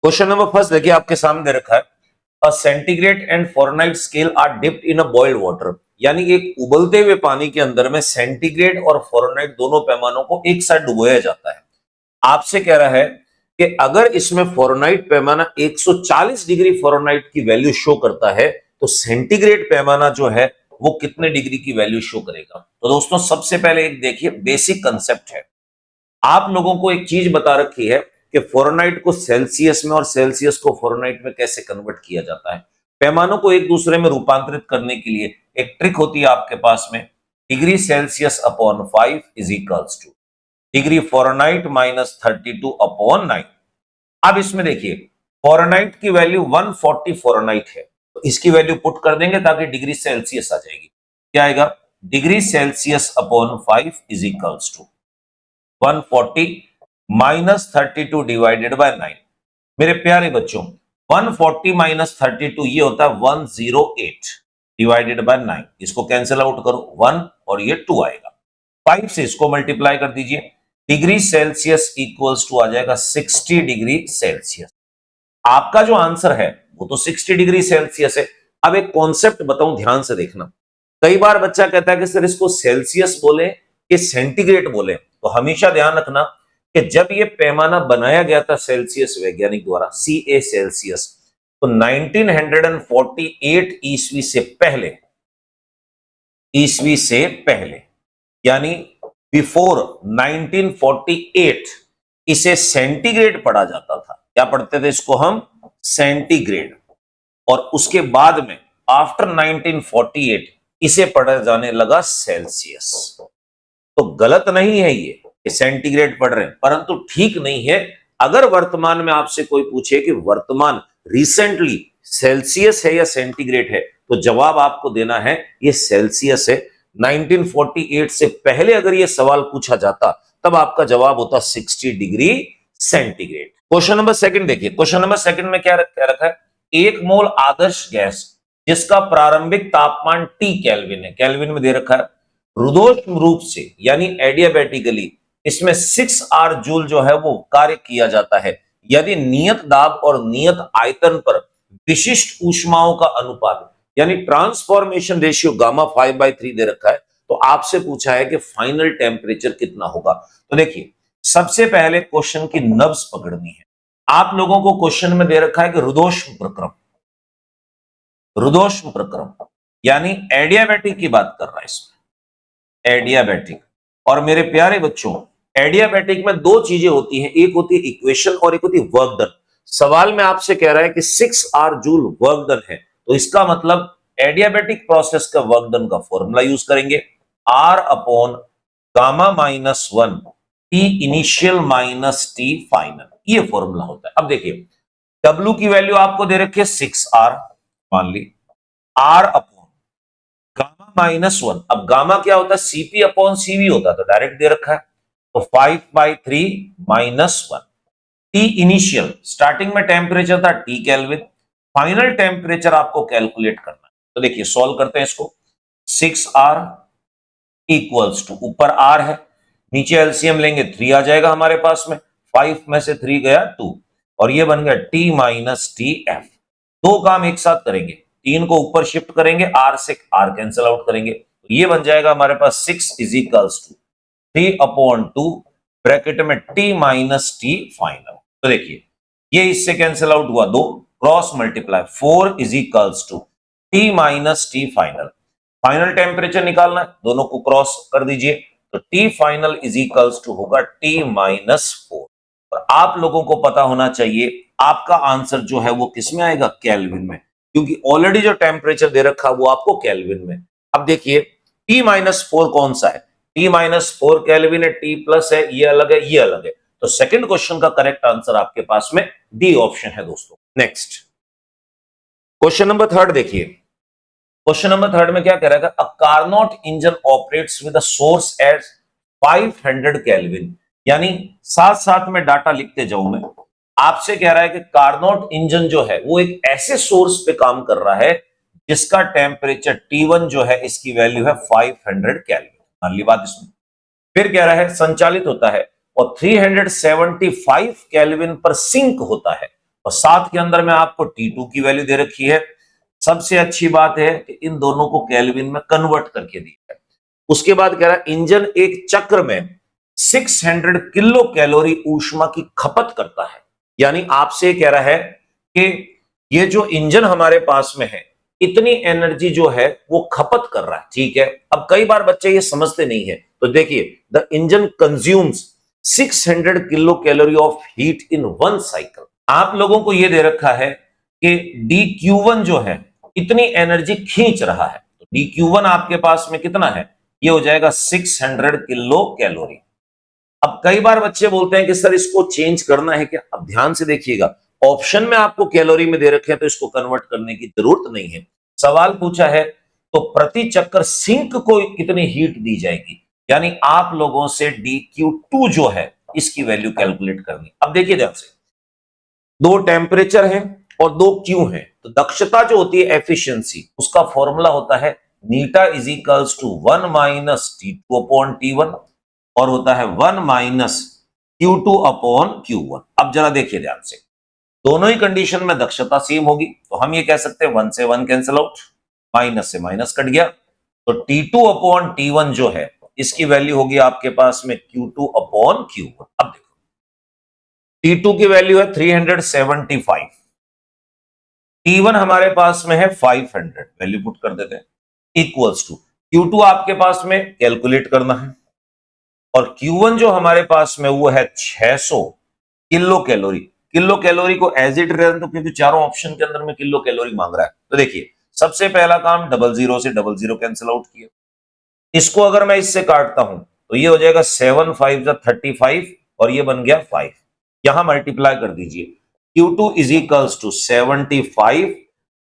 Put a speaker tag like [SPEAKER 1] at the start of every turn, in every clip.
[SPEAKER 1] Question number first देखिए आपके सामने दे रखा है a centigrade and Fahrenheit scale are dipped in a boiled water. यानी एक उबलते हुए पानी के अंदर में सेंटीग्रेड और फॉरेनहाइट दोनों पैमानों को एक साथ डुबोया जाता है। आपसे कह रहा है कि अगर इसमें फॉरेनहाइट पैमाना 140 डिग्री फॉरेनहाइट की वैल्यू शो करता है तो सेंटीग्रेड पैमाना जो है वो कितने डिग्री की वैल्यू शो करेगा। तो दोस्तों सबसे पहले एक देखिए बेसिक कंसेप्ट है। आप लोगों को एक चीज बता रखी है कि फ़ारेनहाइट को सेल्सियस में और सेल्सियस को फ़ारेनहाइट में कैसे कन्वर्ट किया जाता है। पैमानों को एक दूसरे में रूपांतरित करने के लिए एक ट्रिक होती है आपके पास में, degree Celsius upon 5 is equals two degree Fahrenheit minus 32 upon 9। अब इसमें देखिए फ़ारेनहाइट की वैल्यू 140 फ़ारेनहाइट है, तो इसकी वैल्यू पुट कर देंगे ताकि डिग्री सेल्सियस आ जाएगी। क्या आएगा? Degree Celsius upon 5 is equals to 140 minus 32 divided by 9। मेरे प्यारे बच्चों 140 माइनस 32 ये होता है 108 डिवाइडेड बाय 9। इसको कैंसिल आउट करो 1 और ये 2 आएगा। 5 से इसको मल्टीप्लाई कर दीजिए, डिग्री सेल्सियस इक्वल्स टू आ जाएगा 60 डिग्री सेल्सियस। आपका जो आंसर है वो तो 60 डिग्री सेल्सियस है। अब एक कॉन्सेप्ट बताऊं, ध्यान से देखना। कई बार बच्चा कहता है कि सर इसको सेल्सियस बोले कि सेंटीग्रेड बोले, तो हमेशा ध्यान रखना कि जब ये पैमाना बनाया गया था सेल्सियस वैज्ञानिक द्वारा CA सेल्सियस, तो 1948 ईस्वी से पहले यानी बिफोर 1948 इसे सेंटीग्रेड पढ़ा जाता था। क्या पढ़ते थे इसको हम? सेंटीग्रेड। और उसके बाद में आफ्टर 1948 इसे पढ़ा जाने लगा सेल्सियस। तो गलत नहीं है ये कि सेंटीग्रेड पढ़ रहे हैं, परंतु ठीक नहीं है अगर वर्तमान में आपसे कोई पूछे कि वर्तमान रिसेंटली सेल्सियस है या सेंटीग्रेड है, तो जवाब आपको देना है ये सेल्सियस है। 1948 से पहले अगर ये सवाल पूछा जाता तब आपका जवाब होता 60 degree centigrade. Question number second देखिए। क्वेश्चन नंबर सेकंड में क्या रखा है? एक मोल आदर्श गैस जिसका प्रारंभिक तापमान T केल्विन है, केल्विन में दे रखा है, रुद्धोष्म रूप से यानी एडियाबैटिकली इसमें 6 आर जूल जो है वो कार्य किया जाता है यदि नियत दाब और नियत आयतन पर विशिष्ट ऊष्माओं का अनुपात यानी ट्रांसफॉर्मेशन रेशियो गामा 5/3 दे रखा है। तो आपसे पूछा है कि फाइनल टेम्परेचर कितना होगा। तो देखिए सबसे पहले क्वेश्चन की नब्ज पकड़नी है। आप लोगों को क्वेश्चन में दे रखा है कि रुद्धोष्म प्रक्रम, रुद्धोष्म प्रक्रम यानी एडियाबैटिक की बात कर रहा है इसमें, एडियाबैटिक। और मेरे प्यारे बच्चों एडियाबैटिक में दो चीजें होती हैं, एक होती है इक्वेशन और एक होती है वर्क डन। सवाल में आपसे कह रहा है कि 6 आर जूल वर्क डन है, तो इसका मतलब एडियाबैटिक प्रोसेस का वर्क डन का फॉर्मूला यूज करेंगे, R upon gamma minus 1 T initial minus T final, ये फॉर्मूला होता है। अब देखिए W की वैल्यू आपको दे रखी है 6R, मान ली R अपॉन गामा माइनस 1। अब गामा क्या होता है? CP अपॉन CV होता है, तो डायरेक्ट दे रखा है, तो 5/3 माइनस 1। T इनिशियल स्टार्टिंग में टेम्परेचर था T केल्विन, फाइनल टेम्परेचर आपको कैलकुलेट करना है। तो देखिए सॉल्व करते हैं इसको, 6R इक्वल्स टू ऊपर R है, नीचे एलसीएम लेंगे 3 आ जाएगा हमारे पास में, 5 में से 3 गया 2 और ये बन गया T माइनस TF। दो काम एक साथ करेंगे, 3 को ऊपर शिफ्ट करेंगे, R से R कैंसिल आउट करेंगे, तो ये बन जाएगा हमारे पास 6 इज इक्वल्स टू 3/2 ब्रैकेट में T माइनस T फाइनल। तो देखिए ये इससे कैंसिल आउट हुआ, 2 cross multiply 4 is equals to T minus T final. Final temperature निकालना है, दोनों को क्रॉस कर दीजिए, तो T final is equals to होगा T माइनस 4। और आप लोगों को पता होना चाहिए आपका आंसर जो है वो किस में आएगा? केल्विन में, क्योंकि ऑलरेडी जो टेम्परेचर दे रखा है वो आपको केल्विन में। अब देखिए T माइनस 4 कौन सा है? T माइनस 4 केल्विन है, T प्लस है, ये अलग है, ये अलग है। तो सेकंड क्वेश्चन का करेक्ट आंसर आपके पास में डी ऑप्शन है दोस्तों। नेक्स्ट क्वेश्चन नंबर थर्ड देखिए। क्वेश्चन नंबर थर्ड में क्या कह रहा है? A Carnot engine operates with a source at 500 kelvin, यानी साथ साथ में डाटा लिखते जाऊं मैं। आपसे कह रहा है कि कार्नोट इंजन जो है वो एक ऐसे सोर्स पे काम कर रहा है जिसका टेम्परेचर T1 जो है इसकी वैल्यू है 500 केल्विन, मान ली बात इसमें। फिर कह रहा है संचालित होता है और 375 केल्विन पर सिंक होता है। और साथ के अंदर में आपको T2 की वैल्यू दे रखी है। सबसे अच्छी बात है कि इन दोनों को केल्विन में कन्वर्ट करके दिया है। उसके बाद कह रहा है इंजन एक चक्र में 600 किलो कैलोरी ऊष्मा की खपत करता है। यानी आपसे कह रहा है कि ये जो इंजन हमारे पास में है इतनी एनर्जी जो है वो खपत कर रहा है। ठीक है, अब कई बार बच्चे ये समझते नहीं है, तो देखिए the engine consumes 600 kilo calorie of heat in one cycle. आप लोगों को ये दे रखा है कि dQ1 जो है इतनी एनर्जी खींच रहा है, तो dQ1 आपके पास में कितना है, ये हो जाएगा 600 किलो कैलोरी। अब कई बार बच्चे बोलते हैं कि सर इसको चेंज करना है क्या? अब ध्यान से देखिएगा, ऑप्शन में आपको कैलोरी में दे रखे हैं तो इसको कन्वर्ट करने की जरूरत नहीं है। सवाल पूछा है तो प्रति चक्कर सिंक को कितनी हीट दी जाएगी, यानी आप लोगों से dQ2 जो है इसकी वैल्यू कैलकुलेट करनी। अब देखिए ध्यान से, दो टेम्परेचर है और दो क्यू है, तो दक्षता जो होती है एफिशिएंसी, उसका फॉर्मूला होता है eta is equals to 1 minus T2 upon T1 और होता है 1 माइनस Q2 अपॉन Q1। अब जरा देखिए ध्यान से, दोनों ही कंडीशन में दक्षता सेम होगी, तो हम ये कह सकते हैं 1 से 1 कैंसिल आउट, माइनस से माइनस कट गया, तो T2 अपॉन T1 जो है इसकी वैल्यू होगी आपके पास में Q2 अपॉन Q1। अब देखो T2 की वैल्यू है 375, T1 हमारे पास में है 500, वैल्यू पुट कर देते हैं, इक्वल्स टू Q2 आपके पास में कैलकुलेट करना है और Q1 जो हमारे पास में वो है 600 किलो कैलोरी। किलो कैलोरी को एज इट रहने तो, क्योंकि चारों ऑप्शन के अंदर में किलो कैलोरी मांग रहा है। तो देखिए सबसे पहला काम डबल जीरो से डबल जीरो कैंसिल आउट किया, इसको अगर मैं इससे काटता हूं तो ये हो जाएगा 7 5 35 और ये बन गया 5, यहां मल्टीप्लाई कर दीजिए, Q2 is equals to 75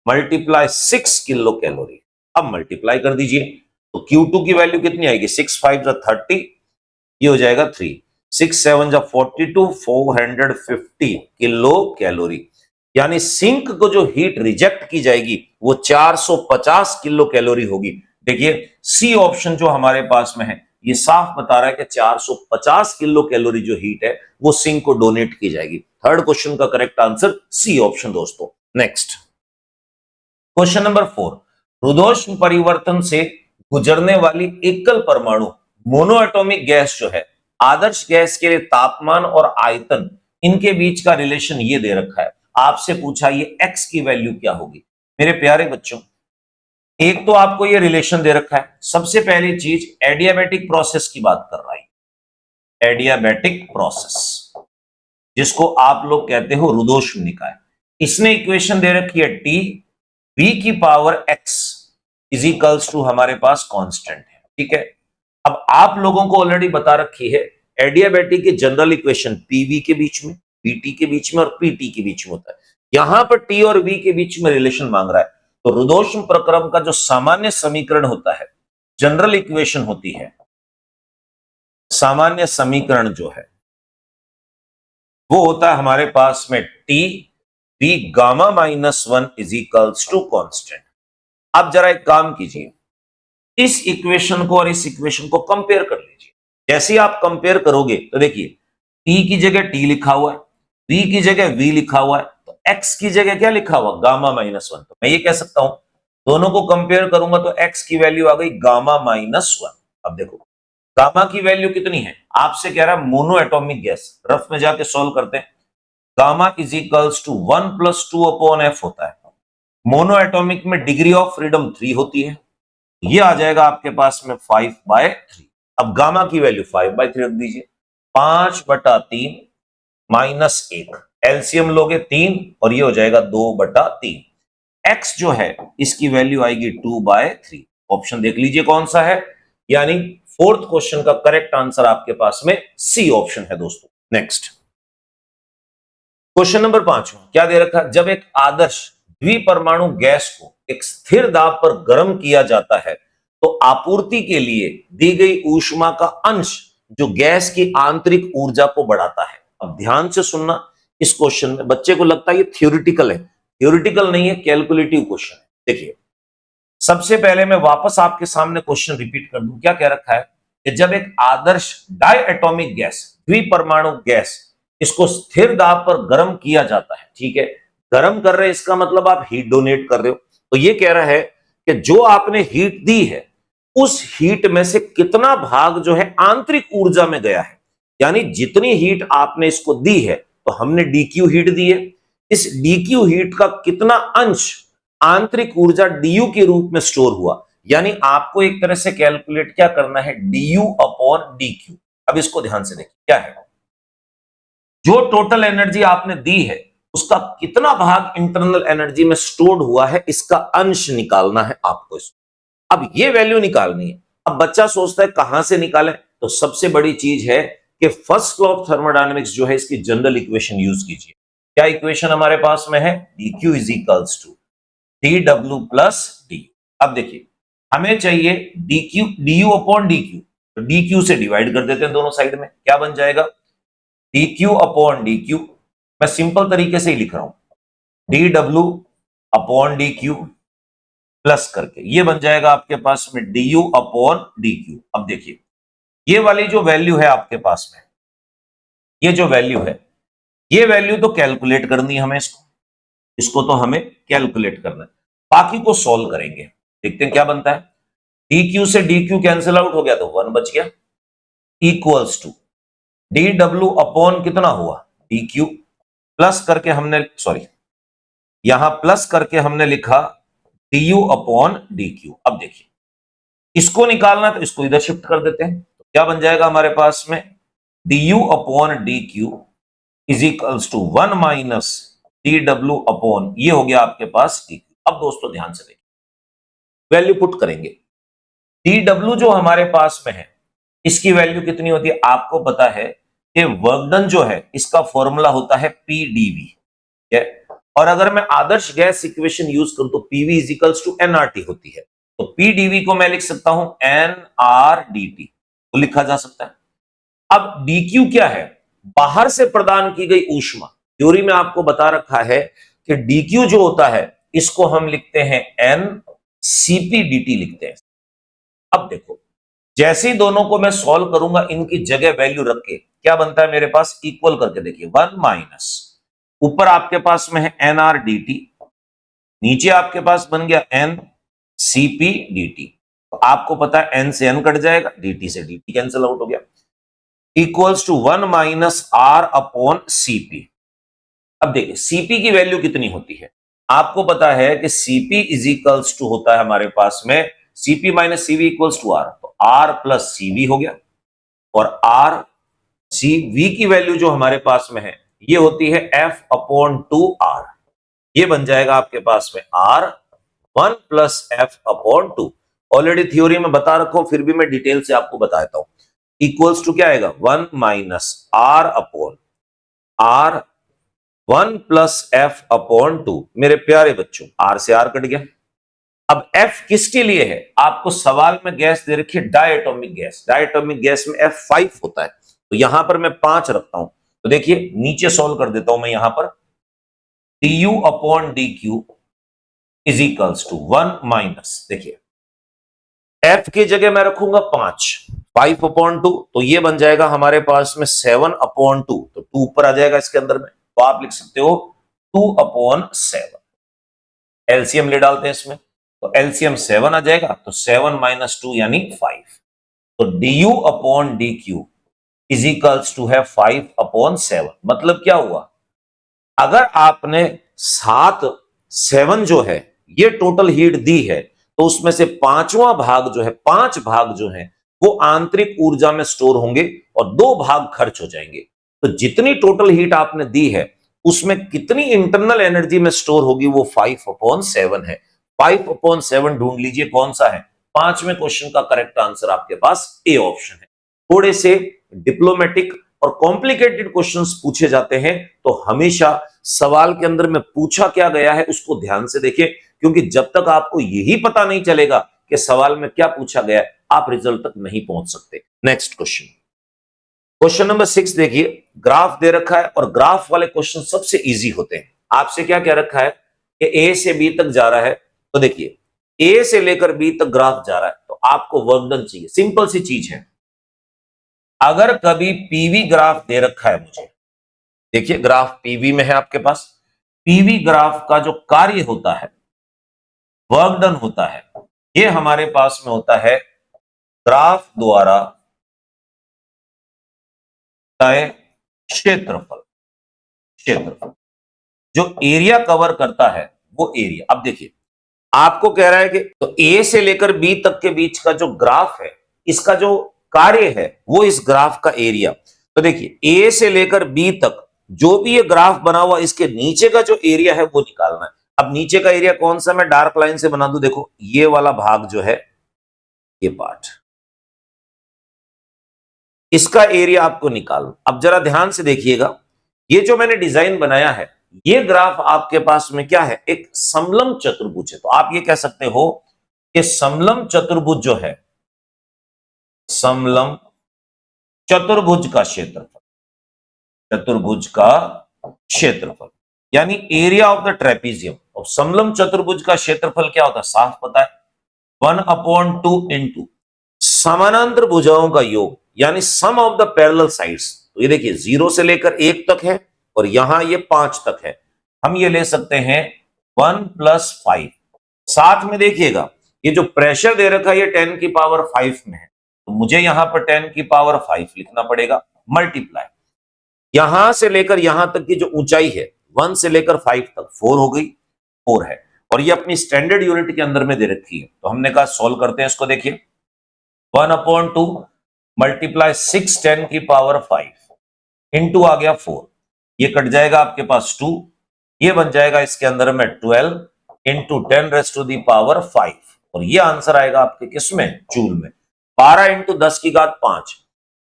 [SPEAKER 1] multiply 6 kilo calorie. अब मल्टीप्लाई कर दीजिए तो Q2 की वैल्यू कितनी आएगी, 6 5 30, ये हो जाएगा 3, 6 7 42, 450 किलो कैलोरी। यानी सिंक को जो हीट रिजेक्ट की जाएगी वो 450 किलो कैलोरी होगी। देखिए सी ऑप्शन जो हमारे पास में है ये साफ बता रहा है कि 450 किलो कैलोरी जो हीट है वो सिंक को डोनेट की जाएगी। थर्ड क्वेश्चन का करेक्ट आंसर सी ऑप्शन दोस्तों। नेक्स्ट क्वेश्चन नंबर 4, रुद्धोष्म परिवर्तन से गुजरने वाली एकल परमाणु मोनोएटॉमिक गैस जो है, आदर्श गैस के लिए तापमान और आयतन इनके बीच का रिलेशन ये दे रखा है। आपसे पूछा ये एक्स की वैल्यू क्या होगी। मेरे प्यारे बच्चों, एक तो आपको ये रिलेशन दे रखा है, सबसे पहली चीज एडियाबैटिक प्रोसेस की बात कर रहा है, एडियाबैटिक प्रोसेस जिसको आप लोग कहते हो रुद्धोष्म निकाय। इसने इक्वेशन दे रखी है टी वी की power X is equals to हमारे पास कांस्टेंट है। ठीक है, अब आप लोगों को ऑलरेडी बता रखी है एडियाबैटिक की जनरल इक्वेशन पीवी के बीच में, पीटी के बीच में और पीटी के बीच में होता है। यहां पर टी और वी के बीच में रिलेशन मांग रहा है, तो रुद्धोष्म प्रक्रम का जो सामान्य समीकरण होता है, जनरल इक्वेशन होती है, सामान्य समीकरण जो है वो होता है हमारे पास में T V gamma minus 1 is equals to constant. अब जरा एक काम कीजिए, इस इक्वेशन को और इस इक्वेशन को कंपेयर कर लीजिए। जैसे ही आप कंपेयर करोगे तो देखिए टी की जगह टी लिखा हुआ है, वी की जगह वी लिखा हुआ है, तो एक्स की जगह क्या लिखा हुआ, गामा माइनस 1। तो मैं ये कह सकता हूं दोनों को कंपेयर करूंगा तो एक्स की वैल्यू आ गई गामा माइनस 1। अब देखो गामा की वैल्यू कितनी है, आपसे कह रहा है मोनो एटॉमिक गैस, रफ में जाके सॉल्व करते हैं। Gamma is equals to 1 + 2 upon F होता है। मोनो एटॉमिक में डिग्री ऑफ फ्रीडम 3 होती है, ये आ जाएगा आपके पास में 5/3। अब गामा की वैल्यू 5/3 रख दीजिए, 5/3 माइनस 1, एलसीएम लोगे 3 और ये हो जाएगा 2/3। एक्स जो है इसकी वैल्यू आएगी 2/3। ऑप्शन देख लीजिए कौन सा है, यानी फोर्थ क्वेश्चन का करेक्ट आंसर आपके पास में सी ऑप्शन है दोस्तों। नेक्स्ट क्वेश्चन नंबर 5 क्या दे रखा है, जब एक आदर्श द्विपरमाणु गैस को एक स्थिर दाब पर गर्म किया जाता है तो आपूर्ति के लिए दी गई ऊष्मा का अंश जो गैस की आंतरिक ऊर्जा को बढ़ाता है। अब ध्यान से सुनना, इस क्वेश्चन में बच्चे को लगता है ये थ्योरेटिकल है, थ्योरेटिकल नहीं है, कैलकुलेटिव क्वेश्चन है। देखिए सबसे पहले मैं वापस आपके सामने क्वेश्चन रिपीट कर दूं, क्या कह रखा है कि जब एक आदर्श डायएटॉमिक गैस द्विपरमाणु गैस इसको स्थिर दाब पर गर्म किया जाता है, ठीक है। गर्म कर रहे हैं इसका मतलब आप हीट डोनेट कर रहे हो। तो ये कह रहा है कि जो आपने हीट दी है उस हीट में से कितना भाग जो है आंतरिक ऊर्जा में गया है, यानी जितनी हीट आपने इसको दी है, तो हमने डीक्यू हीट दी है, इस डीक्यू हीट का कितना अंश आंतरिक ऊर्जा डीयू के रूप में स्टोर हुआ। यानी आपको एक तरह से कैलकुलेट क्या करना है, डीयू अपॉन डीक्यू। अब इसको ध्यान से देखिए क्या है, जो टोटल एनर्जी आपने दी है उसका कितना भाग इंटरनल एनर्जी में स्टोर्ड हुआ है, इसका अंश निकालना है आपको। इसको अब ये वैल्यू निकालनी है। अब बच्चा सोचता है कहां से निकालें, तो सबसे बड़ी चीज है कि फर्स्ट लॉ ऑफ थर्मोडायनेमिक्स जो है इसकी जनरल इक्वेशन यूज कीजिए। क्या इक्वेशन हमारे पास में है, dq is equals to dw plus D. अब देखिए हमें चाहिए dq du अपॉन dq, तो dq से डिवाइड कर देते हैं दोनों साइड में, क्या बन जाएगा dq अपॉन dq। मैं सिंपल तरीके से ही लिख रहा हूं dw अपॉन dq प्लस करके ये बन जाएगा आपके पास में du अपॉन dq। अब देखिए ये वाली जो वैल्यू है आपके पास में, ये जो वैल्यू है, ये वैल्यू तो कैलकुलेट करनी है हमें, इसको तो हमें कैलकुलेट करना है, बाकी को सॉल्व करेंगे। देखते हैं क्या बनता है, dq से dq कैंसिल आउट हो गया तो 1 बच गया, इक्वल्स टू dw अपॉन कितना हुआ dq, प्लस करके हमने सॉरी यहां प्लस करके हमने लिखा du अपॉन dq। अब देखिए इसको निकालना तो इसको इधर शिफ्ट कर देते हैं, तो क्या बन जाएगा हमारे पास में du upon dq is equals to 1 minus dw upon ये हो गया आपके पास dq। अब दोस्तों ध्यान से देखिए वैल्यू पुट करेंगे, dw जो हमारे पास में है इसकी वैल्यू कितनी होती है, आपको पता है कि वर्क डन जो है इसका फॉर्मूला होता है pdv, ठीक है। और अगर मैं आदर्श गैस इक्वेशन यूज करूं तो pv is equals to nRT होती है, तो pdv को मैं लिख सकता हूं nRDT, तो लिखा जा सकता है। अब dq क्या है, बाहर से प्रदान की गई ऊष्मा। थ्योरी में आपको बता रखा है कि dq जो होता है इसको हम लिखते हैं ncpdt लिखते हैं। अब देखो जैसे ही दोनों को मैं सॉल्व करूंगा इनकी जगह वैल्यू रख के क्या बनता है मेरे पास, इक्वल करके देखिए 1 माइनस ऊपर आपके पास में है nRDT, नीचे आपके पास बन गया ncpdt। तो आपको पता है n से n कट जाएगा, dt से dt कैंसिल आउट हो गया, equals to 1 minus r upon cp। अब देखिए cp की वैल्यू कितनी होती है, आपको पता है कि cp इज इक्वल्स टू होता है हमारे पास में cp minus cv equals to r, तो r प्लस cv हो गया, और r cv की वैल्यू जो हमारे पास में है ये होती है f अपॉन 2r, ये बन जाएगा आपके पास में r 1 plus f upon 2। Already theory में बता रखो फिर भी मैं डिटेल से आपको बताता हूं, इक्वल्स टू क्या आएगा 1 minus r upon r 1 plus f upon 2। मेरे प्यारे बच्चों r से r कट गया। अब F किसके लिए है, आपको सवाल में गैस दे रखी है डायटोमिक गैस, डायटोमिक गैस में F5 होता है, तो यहां पर मैं 5 रखता हूं। तो देखिए नीचे सॉल्व कर देता हूं मैं यहां पर du upon dq is equals to 1 minus, देखिए F की जगह मैं रखूंगा 5 अपॉन 2, तो ये बन जाएगा हमारे पास में 7 अपॉन 2, तो 2 ऊपर आ जाएगा इसके अंदर में, तो आप लिख सकते हो 2 अपॉन 7। एलसीएम ले डालते हैं इसमें, तो एलसीएम 7 आ जाएगा, तो 7 माइनस 2 यानी 5, तो du upon dq is equals to है 5 अपॉन 7। मतलब क्या हुआ, अगर आपने 7 जो है ये टोटल हीट दी है, तो उसमें से 5वां भाग जो है, 5 भाग जो है वो आंतरिक ऊर्जा में स्टोर होंगे और 2 भाग खर्च हो जाएंगे। तो जितनी टोटल हीट आपने दी है उसमें कितनी इंटरनल एनर्जी में स्टोर होगी, वो 5 अपॉन 7 है। 5 अपॉन 7 ढूंढ लीजिए कौन सा है, 5वें क्वेश्चन का करेक्ट आंसर आपके पास ए ऑप्शन है। थोड़े से डिप्लोमेटिक और कॉम्प्लिकेटेड क्वेश्चंस पूछे जाते हैं, तो हमेशा सवाल के अंदर में पूछा क्या गया है उसको ध्यान से देखिए, क्योंकि जब तक आपको यही पता नहीं चलेगा कि सवाल में क्या पूछा गया है, आप रिजल्ट तक नहीं पहुंच सकते। नेक्स्ट क्वेश्चन, क्वेश्चन नंबर 6 देखिए, ग्राफ दे रखा है और ग्राफ वाले क्वेश्चन सबसे इजी होते हैं। आपसे क्या कह रखा है कि ए से बी तक जा रहा है, तो देखिए ए से लेकर बी तक ग्राफ जा रहा है, तो आपको वर्क डन चाहिए। सिंपल सी चीज है, अगर कभी पीवी ग्राफ दे रखा है मुझे, देखिए ग्राफ पीवी में है आपके पास। पीवी ग्राफ का जो कार्य होता है, वर्क डन होता है, ये हमारे पास में होता है ग्राफ द्वारा तय क्षेत्रफल। क्षेत्रफल जो एरिया कवर करता है वो एरिया। अब देखिए आपको कह रहा है कि तो ए से लेकर बी तक के बीच का जो ग्राफ है, इसका जो कार्य है वो इस ग्राफ का एरिया। तो देखिए ए से लेकर बी तक जो भी ये ग्राफ बना हुआ, इसके नीचे का जो एरिया है वो निकालना है। अब नीचे का एरिया कौन सा, मैं डार्क लाइन से बना दूं। देखो ये वाला भाग जो है, ये पार्ट, इसका एरिया आपको निकालना। अब जरा ध्यान से देखिएगा, ये जो मैंने डिजाइन बनाया है, ये ग्राफ आपके पास में क्या है, एक समलंब चतुर्भुज है। तो आप ये कह सकते हो कि समलंब चतुर्भुज जो है, समलंब चतुर्भुज का क्षेत्रफल, चतुर्भुज का क्षेत्रफल यानी एरिया ऑफ द ट्रेपीजियम। और समलंब चतुर्भुज का क्षेत्रफल क्या होता है, साफ पता है, 1/2 इंटू समानांतर भुजाओं का योग यानी सम ऑफ द पैरेलल साइड्स। तो ये देखिए 0 से लेकर 1 तक है और यहां ये 5 तक है। हम ये ले सकते हैं 1 + 5। साथ में देखिएगा ये जो प्रेशर दे रखा है ये 10 की पावर 5 में है, तो मुझे यहां पर 10 की पावर 5 लिखना पड़ेगा, मल्टीप्लाई यहां से लेकर यहां तक की जो ऊंचाई है 1 से लेकर 5 तक 4 हो गई, 4 है। और ये अपनी स्टैंडर्ड यूनिट के अंदर में दे रखी है, तो हमने कहा सॉल्व करते हैं इसको। देखिए 1/2 मल्टीप्लाई 6 10 की पावर 5 इंटू आ गया 4, ये कट जाएगा आपके पास 2, ये बन जाएगा इसके अंदर में 12 इंटू 10⁻⁵ और ये आंसर आएगा आपके किसमें, जूल में। 12 इंटू 10⁵5।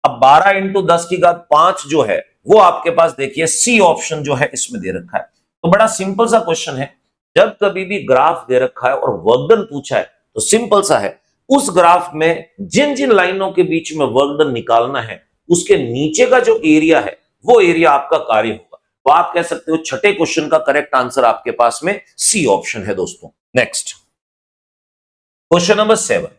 [SPEAKER 1] अब 12 इंटू 10⁵5 जो है वो आपके पास देखिए सी ऑप्शन जो है इसमें दे रखा है। तो बड़ा सिंपल सा क्वेश्चन है, जब कभी भी ग्राफ दे रखा है और वर्क डन पूछा है तो सिंपल सा है, उस ग्राफ में जिन जिन लाइनों के बीच में वर्क डन निकालना है उसके नीचे का जो एरिया है वो एरिया आपका कार्य होगा। तो आप कह सकते हो छठे क्वेश्चन का करेक्ट आंसर आपके पास में सी ऑप्शन है दोस्तों। नेक्स्ट क्वेश्चन नंबर 7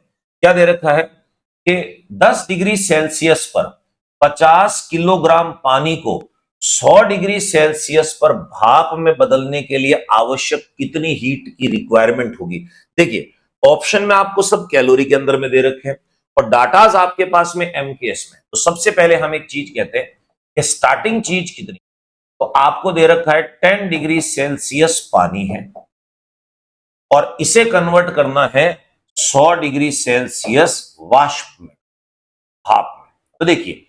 [SPEAKER 1] क्या दे रखा है कि 10 डिग्री सेल्सियस पर 50 किलोग्राम पानी को 100 डिग्री सेल्सियस पर भाप में बदलने के लिए आवश्यक कितनी हीट की रिक्वायरमेंट होगी। देखिए ऑप्शन में आपको सब कैलोरी के अंदर में दे रखे हैं और डाटाज आपके पास में एमकेएस में। तो सबसे पहले हम एक चीज कहते हैं कि स्टार्टिंग चीज कितनी, तो आपको दे रखा है 10 डिग्री सेल्सियस पानी है और इसे कन्वर्ट करना है 100 डिग्री सेल्सियस वाष्प में, भाप में। तो देखिए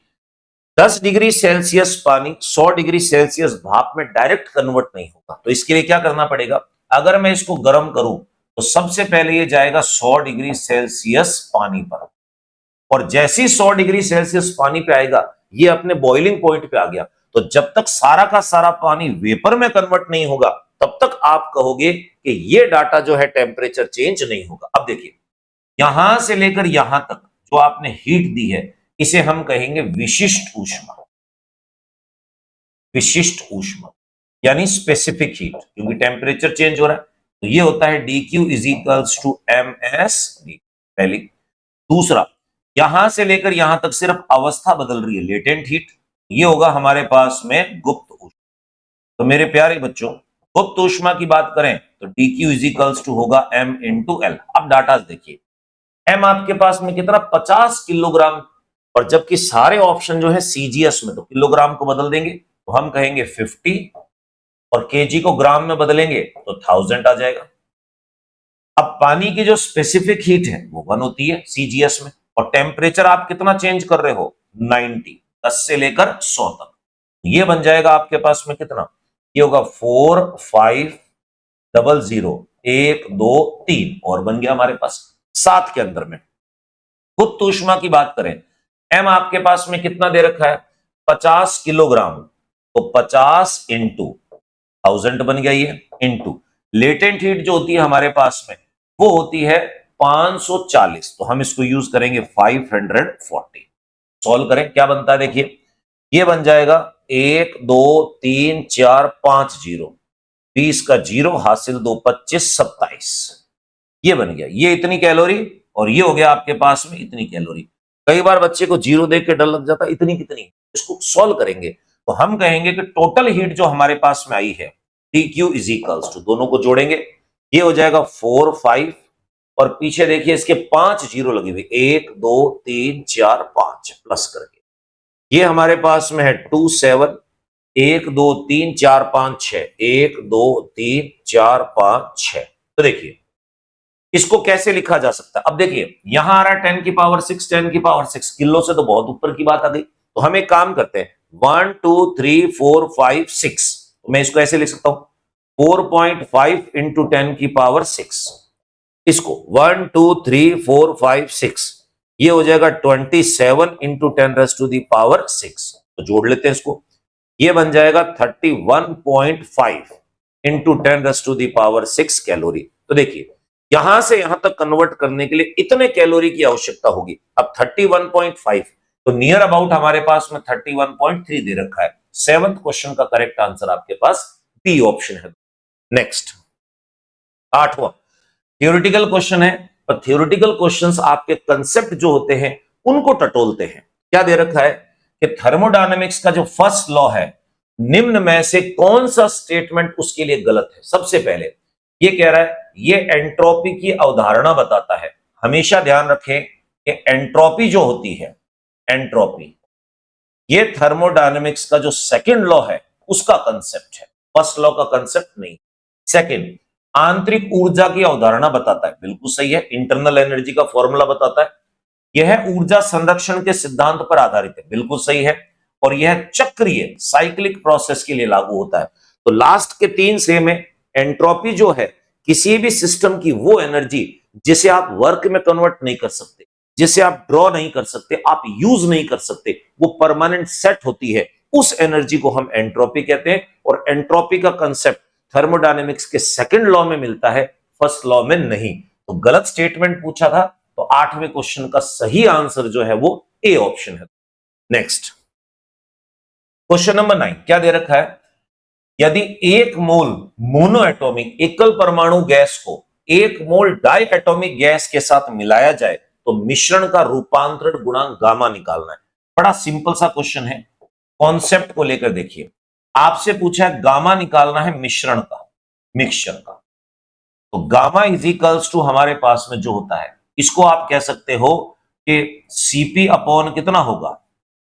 [SPEAKER 1] 10 डिग्री सेल्सियस पानी 100 डिग्री सेल्सियस भाप में डायरेक्ट कन्वर्ट नहीं होगा, तो इसके लिए क्या करना पड़ेगा, अगर मैं इसको गर्म करूं तो सबसे पहले ये जाएगा 100 डिग्री सेल्सियस पानी पर, और जैसे ही 100 डिग्री सेल्सियस पानी पे आएगा ये अपने बॉइलिंग पॉइंट पे आ गया। तो जब तक सारा का सारा पानी वेपर में कन्वर्ट नहीं होगा तब तक आप कहोगे कि ये डाटा जो है टेम्परेचर चेंज नहीं होगा। अब देखिए यहां से लेकर यहां तक जो आपने हीट दी है इसे हम कहेंगे विशिष्ट ऊष्मा। विशिष्ट ऊष्मा यानी स्पेसिफिक हीट, क्योंकि टेम्परेचर चेंज हो रहा है तो ये होता है dq = ms d। पहली। दूसरा, यहां से लेकर यहां तक सिर्फ अवस्था बदल रही है, लेटेंट हीट, ये होगा हमारे पास में गुप्त ऊष्मा। तो मेरे प्यारे बच्चों गुप्त ऊष्मा की बात करें तो dq = होगा m × l। अब डाटा देखिए m आपके पास में कितना, 50 किलोग्राम, और जबकि सारे ऑप्शन जो है सीजीएस में, तो किलोग्राम को बदल देंगे तो हम कहेंगे 50 और केजी को ग्राम में बदलेंगे तो 1000 आ जाएगा। अब पानी की जो स्पेसिफिक हीट है वो 1 होती है सीजीएस में, और टेम्परेचर आप कितना चेंज कर रहे हो, 90, 10 से लेकर 100 तक। ये बन जाएगा आपके पास में कितना, ये होगा 4500, 1 2 3 और बन गया हमारे पास 7 के अंदर में। गुप्त ऊष्मा की बात करें, एम आपके पास में कितना दे रखा है, 50 किलोग्राम, तो 50 इंटू 1000 बन गया ये, इंटू लेटेंट हीट जो होती है हमारे पास में वो होती है 540, तो हम इसको यूज करेंगे 540। सॉल्व करें क्या बनता है, देखिए ये बन जाएगा 1 2 3 4 5 0, 20 का 0 हासिल 2 25 27, ये बन गया, ये इतनी कैलोरी और ये हो गया आपके पास में इतनी कैलोरी। कई बार बच्चे को 0 देख के डर लग जाता है, इतनी कितनी, इसको सॉल्व करेंगे तो हम कहेंगे कि टोटल हीट जो हमारे पास में आई है TQ इज इक्वल्स टू, दोनों को जोड़ेंगे, ये हो जाएगा 4 5 और पीछे देखिए इसके 5 जीरो लगे हुए, 1 2 3 4 5 प्लस करके, ये हमारे पास में है 2 7, 1 2 3 4 5 6, 1 2 3 4 5 6। तो देखिए इसको कैसे लिखा जा सकता है, अब देखिए यहां आ रहा है 10 की पावर 6, 10 की पावर 6, किलो से तो बहुत ऊपर की बात आ गई। तो हम एक काम करते हैं, 1 2 3 4 5 6, तो मैं इसको ऐसे लिख सकता हूं 4.5 इंटू 10 की पावर 6, इसको 1 2 3 4 5 6, ये हो जाएगा 27 into 10 raise to the power 6। तो जोड़ लेते हैं इसको, ये बन जाएगा 31.5 into 10 raise to the power 6 calorie. तो देखिए यहां से यहां तक कन्वर्ट करने के लिए इतने कैलोरी की आवश्यकता होगी। अब 31.5 तो नियर अबाउट हमारे पास में 31.3 दे रखा है। 7th क्वेश्चन का करेक्ट आंसर आपके पास बी ऑप्शन है। नेक्स्ट 8वां थियोरेटिकल क्वेश्चन है, पर थियोरेटिकल क्वेश्चंस आपके कंसेप्ट जो होते हैं उनको टटोलते हैं। क्या दे रखा है कि थर्मोडायनेमिक्स का जो फर्स्ट लॉ है, निम्न में से कौन सा स्टेटमेंट उसके लिए गलत है। सबसे पहले ये कह रहा है, ये एंट्रोपी की अवधारणा बताता है। हमेशा ध्यान रखें कि एंट्रोपी जो होती है, एंट्रोपी ये थर्मोडायनेमिक्स का जो सेकंड लॉ है उसका कंसेप्ट है, फर्स्ट लॉ का कंसेप्ट नहीं। सेकंड, आंतरिक ऊर्जा की अवधारणा बताता है, बिल्कुल सही है। इंटरनल एनर्जी का फॉर्मूला बताता है। यह ऊर्जा संरक्षण के सिद्धांत पर आधारित है, बिल्कुल सही है। और यह चक्रीय साइक्लिक प्रोसेस के लिए लागू होता है। तो लास्ट के 3 सेम है। एंट्रोपी जो है किसी भी सिस्टम की वो एनर्जी जिसे आप वर्क में कन्वर्ट नहीं कर सकते, जिसे आप ड्रॉ नहीं कर सकते, आप यूज नहीं कर सकते, वो परमानेंट सेट होती है, उस एनर्जी को हम एंट्रोपी कहते हैं। और एंट्रोपी का कंसेप्ट थर्मोडायनेमिक्स के सेकंड लॉ में मिलता है, फर्स्ट लॉ में नहीं। तो गलत स्टेटमेंट पूछा था, तो 8वें क्वेश्चन का सही आंसर जो है वो ए ऑप्शन है। नेक्स्ट क्वेश्चन नंबर 9 क्या दे रखा है, यदि 1 मोल मोनो एटॉमिक एकल परमाणु गैस को 1 मोल डाई एटॉमिक गैस के साथ मिलाया जाए तो मिश्रण का रूपांतरण गुणांक गामा निकालना है। बड़ा सिंपल सा क्वेश्चन है, कॉन्सेप्ट को लेकर देखिए। आपसे पूछा है गामा निकालना है मिश्रण का, मिक्सचर का। तो गामा इज इक्वल्स टू हमारे पास में जो होता है, इसको आप कह सकते हो कि सीपी अपॉन कितना होगा,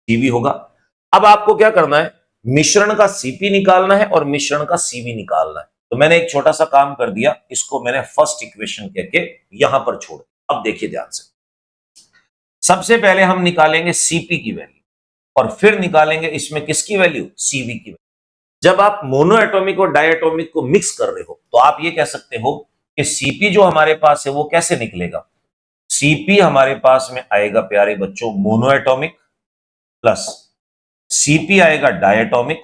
[SPEAKER 1] सीवी होगा। अब आपको क्या करना है, मिश्रण का सीपी निकालना है और मिश्रण का सीवी निकालना है। तो मैंने एक छोटा सा काम कर दिया, इसको मैंने फर्स्ट इक्वेशन कह के यहां पर छोड़ दिया। अब देखिए ध्यान से, सबसे पहले हम निकालेंगे सीपी की वैल्यू और फिर निकालेंगे इसमें किसकी वैल्यू, सीवी की वैल्यू। जब आप मोनो एटॉमिक और डायटोमिक को मिक्स कर रहे हो तो आप ये कह सकते हो कि सीपी जो हमारे पास है वो कैसे निकलेगा। सीपी हमारे पास में आएगा प्यारे बच्चों मोनो एटॉमिक प्लस सीपी आएगा डायटोमिक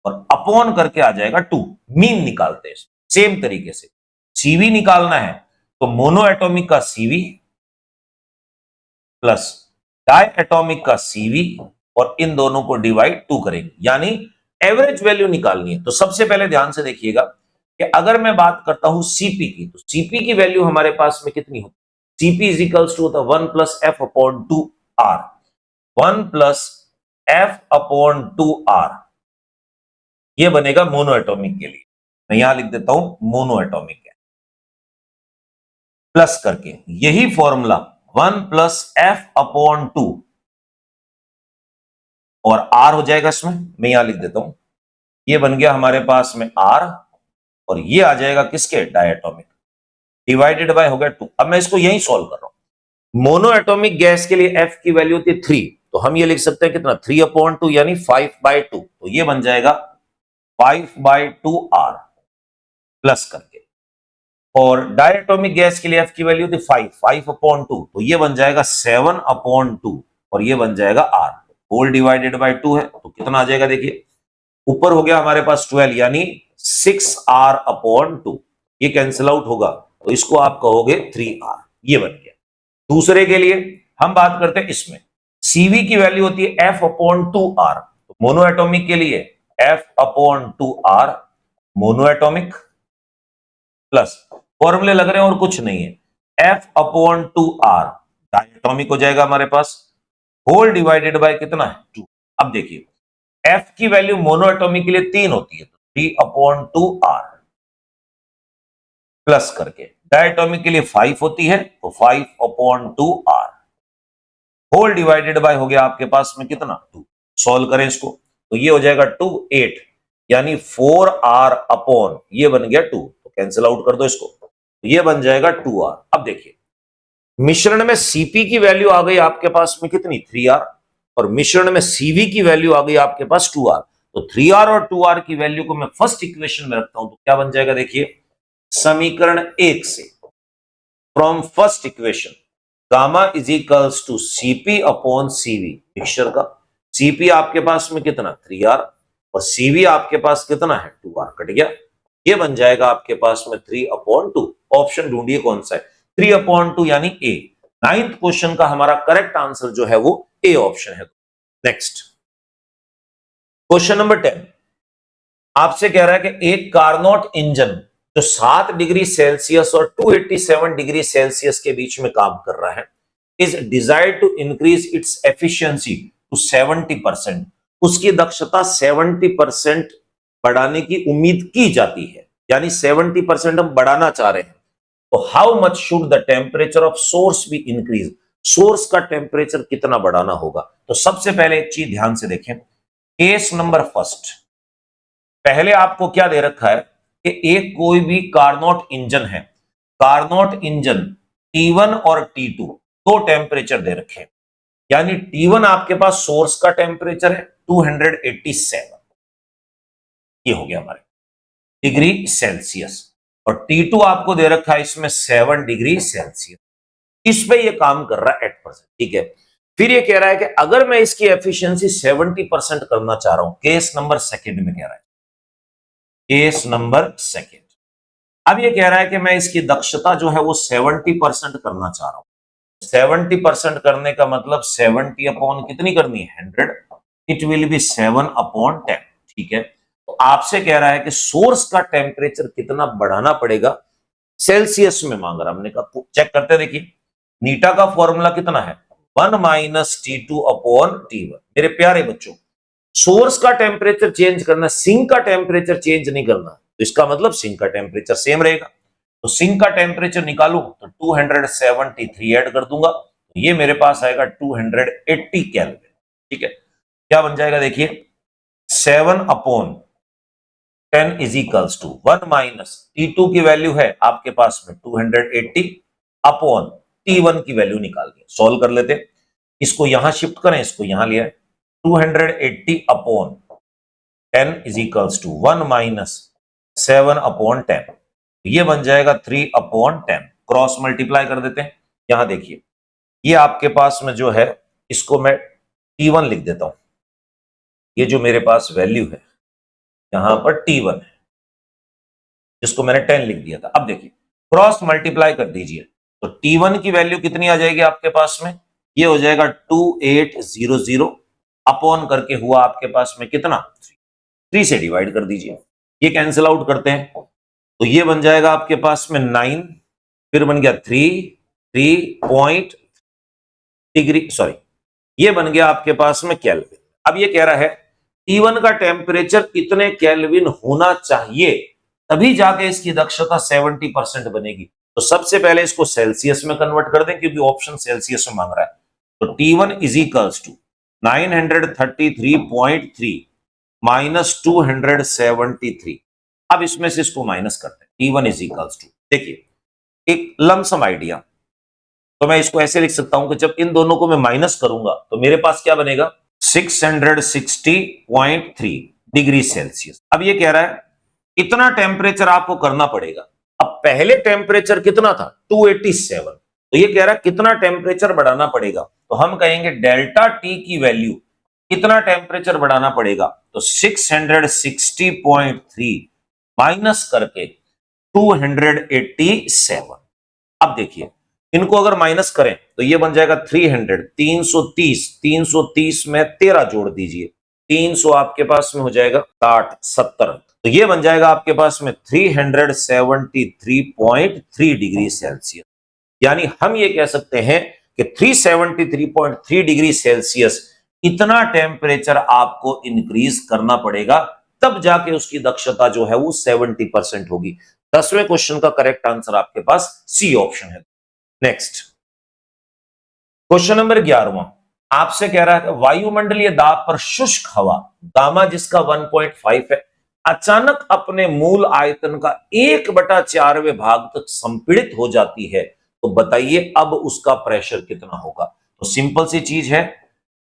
[SPEAKER 1] और अपॉन करके आ जाएगा 2, मीन निकालते हैं। सेम तरीके से सीवी निकालना है तो मोनो एटॉमिक का सीवी प्लस डायटोमिक का सीवी और इन दोनों को डिवाइड 2 करेंगे, यानी एवरेज वैल्यू निकालनी है। तो सबसे पहले ध्यान से देखिएगा कि अगर मैं बात करता हूं सीपी की, तो सीपी की वैल्यू हमारे पास में कितनी होती है, CP is equals to 1 plus F upon 2 R, 1 plus F upon 2 R, ये बनेगा मोनो एटॉमिक के लिए। मैं यहां लिख देता हूं मोनो एटॉमिक प्लस करके यही फॉर्मूला 1 प्लस एफ अपॉन 2 और आर हो जाएगा इसमें। मैं यहां लिख देता हूं, ये बन गया हमारे पास में आर और ये आ जाएगा किसके, डायटोमिक, डिवाइडेड बाय हो गया 2। अब मैं इसको यही सॉल्व कर रहा हूं। मोनो एटॉमिक गैस के लिए एफ की वैल्यू होती है 3, तो हम ये लिख सकते हैं कितना, 3 अपॉन 2 यानी 5/2। तो ये बन जाएगा 5/2 आर प्लस करके। और डायटोमिक गैस के लिए एफ की वैल्यू थी 5 अपॉन 2, तो ये बन जाएगा 7 अपॉन 2 और ये बन जाएगा आर, होल डिवाइडेड बाय 2 है तो कितना आ जाएगा, देखिए ऊपर हो गया हमारे पास 12 यानी 6r अपॉन 2, ये कैंसिल आउट होगा तो इसको आप कहोगे 3r, ये बन गया। दूसरे के लिए हम बात करते हैं, इसमें सीवी की वैल्यू होती है f अपॉन 2r, तो मोनो एटॉमिक के लिए f upon 2r mono atomic plus फॉर्मूले लग रहे हैं और कुछ नहीं है, f अपॉन 2r डायटोमिक हो जाएगा हमारे पास, होल डिवाइडेड बाय कितना है 2। अब देखिए एफ की वैल्यू मोनोएटॉमिक के लिए 3 होती है, तो 3/2R प्लस करके, डायटोमिक के लिए 5 होती है, तो 5/2R होल डिवाइडेड बाय हो गया आपके पास में कितना 2। सॉल्व करें इसको तो ये हो जाएगा 2 8, यानी 4R अपॉन ये बन गया 2, तो कैंसिल आउट कर दो इसको, तो ये बन जाएगा 2R। अब देखिए मिश्रण में Cp की वैल्यू आ गई आपके पास में कितनी 3R, और मिश्रण में Cv की वैल्यू आ गई आपके पास 2R, तो 3R और 2R की वैल्यू को मैं फर्स्ट इक्वेशन में रखता हूं तो क्या बन जाएगा, देखिए समीकरण 1 से from first equation gamma is equals to Cp upon Cv, mixture का Cp आपके पास में कितना 3R और Cv आपके पास कितना है 2R, कट गया, ये बन जाएगा आपके पास में 3/2। ऑप्शन ढूंढिए कौन सा है, 3/2 यानी ए। 9th क्वेश्चन का हमारा करेक्ट आंसर जो है वो ए ऑप्शन है। नेक्स्ट क्वेश्चन नंबर 10 आपसे कह रहा है कि एक कारनोट इंजन जो 7 डिग्री सेल्सियस और 287 डिग्री सेल्सियस के बीच में काम कर रहा है is desired to increase its efficiency to 70%, उसकी दक्षता 70% बढ़ाने की उम्मीद की जाती है, यानी 70% हम बढ़ाना चाह रहे हैं, तो how much should the temperature of source be increase, source का टेम्परेचर कितना बढ़ाना होगा। तो सबसे पहले एक चीज ध्यान से देखें, केस नंबर फर्स्ट, पहले आपको क्या दे रखा है कि एक कोई भी कारनोट इंजन है, कारनोट इंजन T1 और T2 दो टेम्परेचर दे रखे हैं, यानी T1 आपके पास सोर्स का टेम्परेचर है 287, ये हो गया हमारे डिग्री सेल्सियस, और T2 आपको दे रखा है इसमें 7 डिग्री सेल्सियस, इस पे ये काम कर रहा है 8%, ठीक है। फिर ये कह रहा है कि अगर मैं इसकी एफिशिएंसी 70% करना चाह रहा हूं, केस नंबर सेकंड में कह रहा है, केस नंबर सेकंड, अब ये कह रहा है कि मैं इसकी दक्षता जो है वो 70% करना चाह रहा हूं। 70% करने का मतलब 70 अपॉन कितनी करनी है 100, इट विल बी 7/10, ठीक है। तो आपसे कह रहा है कि सोर्स का टेम्परेचर कितना बढ़ाना पड़ेगा, सेल्सियस में मांग रहा, हमने कहा चेक करते, देखिए नीटा का फॉर्मूला कितना है 1 माइनस T2 अपॉन T1। मेरे प्यारे बच्चों सोर्स का टेम्परेचर चेंज करना, सिंक का टेम्परेचर चेंज नहीं करना, तो इसका मतलब सिंक का टेम्परेचर सेम रहेगा, तो सिंक का टेम्परेचर निकालू तो 273 ऐड कर दूंगा, तो ये मेरे पास आएगा 280 केल्विन, ठीक है। क्या बन जाएगा, देखिए 7/10 is equals to 1 minus T2 की वैल्यू है आपके पास में 280 अपॉन T1 की वैल्यु निकाल दिया, सॉल्व कर लेते, इसको यहां शिफ्ट करें, इसको यहां लिया 280 upon 10 is equals to 1 minus 7/10, ये बन जाएगा 3/10, क्रॉस मल्टीप्लाई कर देते हैं, यहां देखिए ये आपके पास में जो है इसको मैं T1 लिख देता हूं, ये जो मेरे पास वैल्यू है यहां पर T1 है, जिसको मैंने 10 लिख दिया था। अब देखिए क्रॉस मल्टीप्लाई कर दीजिए, तो T1 की वैल्यू कितनी आ जाएगी आपके पास में, ये हो जाएगा 2800 अपॉन करके हुआ आपके पास में कितना 3 से डिवाइड कर दीजिए, ये कैंसिल आउट करते हैं, तो ये बन जाएगा आपके पास में 9, फिर बन गया 3 पॉइंट डिग्री, सॉरी ये बन गया आपके पास में केल्विन। अब ये कह रहा है T1 का टेम्परेचर इतने केल्विन होना चाहिए तभी जाके इसकी दक्षता 70% बनेगी, तो सबसे पहले इसको सेल्सियस में कन्वर्ट कर दें क्योंकि ऑप्शन सेल्सियस में मांग रहा है, तो T1 is equals to 933.3 minus 273, अब इसमें से इसको माइनस करते हैं, T1 इज इक्वल्स टू, देखिए एक लमसम आइडिया, तो मैं इसको ऐसे लिख सकता हूं कि जब इन दोनों को मैं माइनस करूंगा तो मेरे पास क्या बनेगा 660.3 डिग्री सेल्सियस। अब ये कह रहा है इतना टेम्परेचर आपको करना पड़ेगा, अब पहले टेम्परेचर कितना था 287, तो ये कह रहा है कितना टेम्परेचर बढ़ाना पड़ेगा, तो हम कहेंगे डेल्टा टी की वैल्यू कितना टेम्परेचर बढ़ाना पड़ेगा, तो 660.3 माइनस करके 287। अब देखिए इनको अगर माइनस करें तो ये बन जाएगा 330 में 13 जोड़ दीजिए, 300 आपके पास में हो जाएगा 60 70, तो ये बन जाएगा आपके पास में 373.3 डिग्री सेल्सियस, यानी हम ये कह सकते हैं कि 373.3 डिग्री सेल्सियस इतना टेम्परेचर आपको इंक्रीज करना पड़ेगा, तब जाके उसकी दक्षता जो है वो 70% होगी। 10वें क्वेश्चन का करेक्ट आंसर आपके पास सी ऑप्शन है। नेक्स्ट क्वेश्चन नंबर 11वां आपसे कह रहा है कि वायुमंडलीय दाब पर शुष्क हवा गामा जिसका 1.5 है अचानक अपने मूल आयतन का 1/4वें भाग तक संपीड़ित हो जाती है, तो बताइए अब उसका प्रेशर कितना होगा। तो सिंपल सी चीज है,